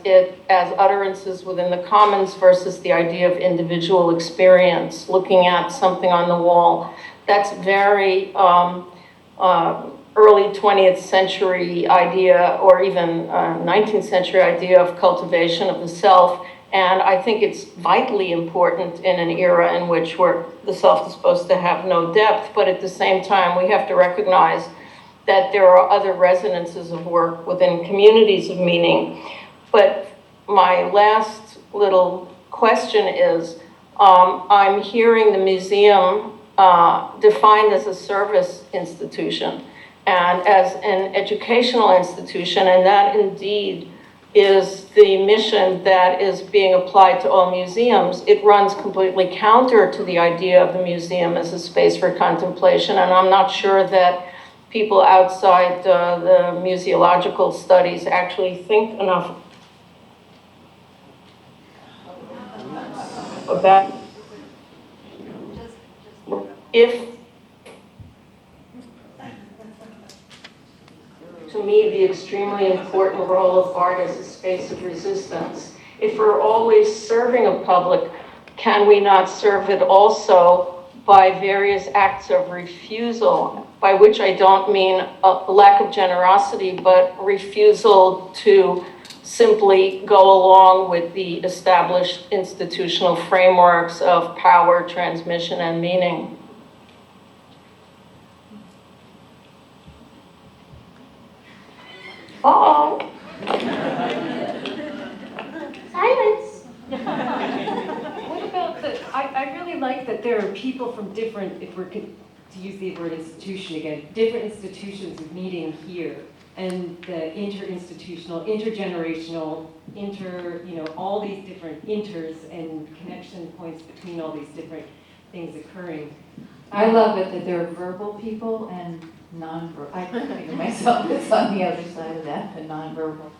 utterances within the commons versus the idea of individual experience, looking at something on the wall. That's very early 20th century idea, or even 19th century idea of cultivation of the self. And I think it's vitally important in an era in which the self is supposed to have no depth, but at the same time, we have to recognize that there are other resonances of work within communities of meaning. But my last little question is, I'm hearing the museum defined as a service institution and as an educational institution, and that indeed is the mission that is being applied to all museums. It runs completely counter to the idea of the museum as a space for contemplation, and I'm not sure that people outside the museological studies actually think enough about if, to me, the extremely important role of art as a space of resistance. If we're always serving a public, can we not serve it also by various acts of refusal, by which I don't mean a lack of generosity, but refusal to simply go along with the established institutional frameworks of power, transmission, and meaning? Uh-oh. Silence. What about I really like that there are people from different, if we're to use the word institution again, different institutions meeting here, and the inter-institutional, intergenerational, all these different inters and connection points between all these different things occurring. I love it that there are verbal people and non-verbal. I think of myself as on the other side of that, the non-verbal.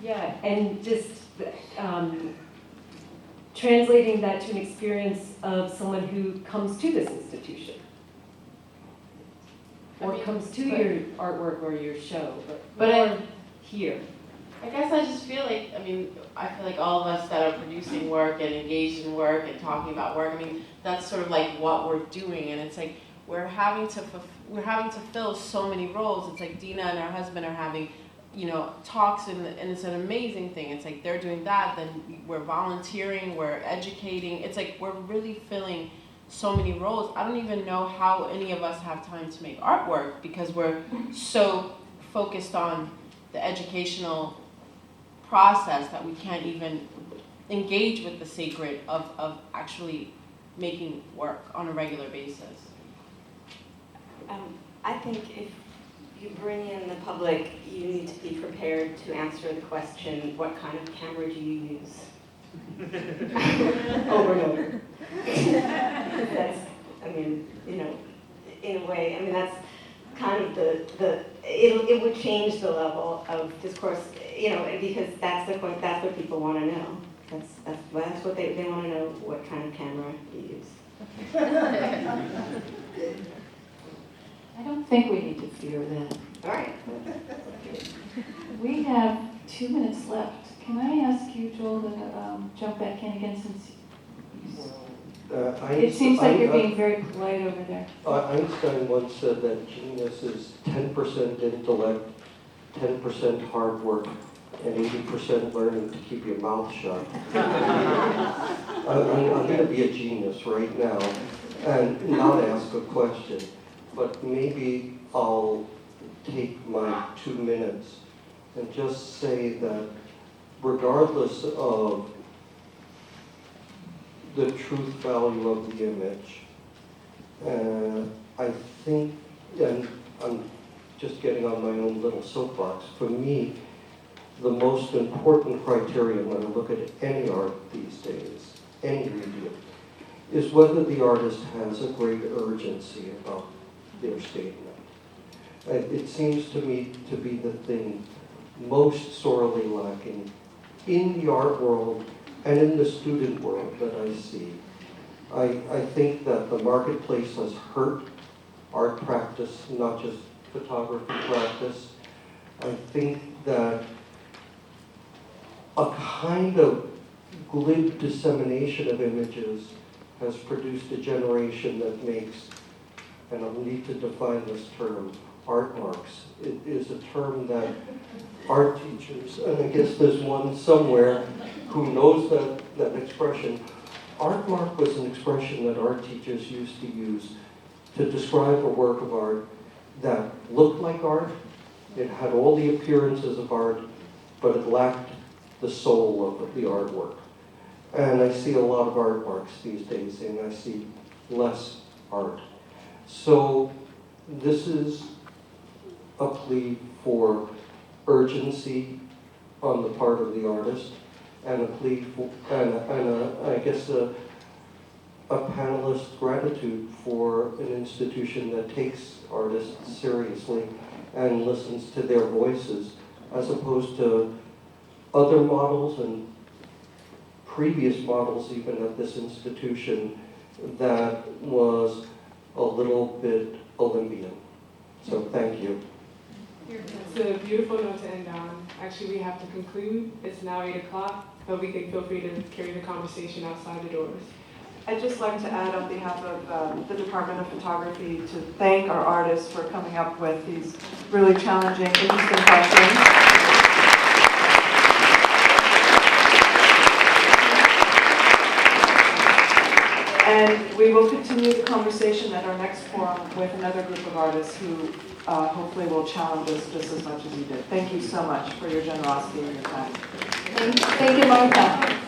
Yeah, and just translating that to an experience of someone who comes to this institution. Or comes to your artwork or your show, but here. I guess I just feel like, I feel like all of us that are producing work and engaged in work and talking about work, that's sort of like what we're doing, and it's like we're having to fill so many roles. It's like Dina and her husband are having, talks, and it's an amazing thing. It's like they're doing that, then we're volunteering, we're educating. It's like we're really filling so many roles. I don't even know how any of us have time to make artwork because we're so focused on the educational process that we can't even engage with the sacred of actually making work on a regular basis. I think if you bring in the public, you need to be prepared to answer the question, what kind of camera do you use? Over and over. That's, in a way, that's kind of it would change the level of discourse, because that's the point, that's what people want to know. That's what they want to know, what kind of camera you use. I don't think we need to fear that. All right. We have 2 minutes left. Can I ask you, Joel, to jump back in again since it seems like you're being very polite over there. Einstein once said that genius is 10% intellect, 10% hard work, and 80% learning to keep your mouth shut. I'm going to be a genius right now and not ask a question, but maybe I'll take my 2 minutes and just say that regardless of the truth value of the image, I think, and I'm just getting on my own little soapbox, for me, the most important criterion when I look at any art these days, any medium, is whether the artist has a great urgency about their statement. It seems to me to be the thing most sorely lacking in the art world and in the student world that I see. I think that the marketplace has hurt art practice, not just photography practice. I think that a kind of glib dissemination of images has produced a generation that makes, and I'll need to define this term, art marks. It is a term that art teachers, and I guess there's one somewhere who knows that expression. Art mark was an expression that art teachers used to use to describe a work of art that looked like art. It had all the appearances of art, but it lacked the soul of the artwork. And I see a lot of art marks these days, and I see less art. So this is a plea for urgency on the part of the artist, and a plea for, I guess a panelist gratitude for an institution that takes artists seriously and listens to their voices, as opposed to other models and previous models even at this institution that was a little bit Olympian. So thank you. It's a beautiful note to end on. Actually, we have to conclude. It's now 8 o'clock, but we can feel free to carry the conversation outside the doors. I'd just like to add on behalf of the Department of Photography to thank our artists for coming up with these really challenging, interesting questions. And we will continue the conversation at our next forum with another group of artists who hopefully will challenge us just as much as you did. Thank you so much for your generosity and your time. Thank you, Martha.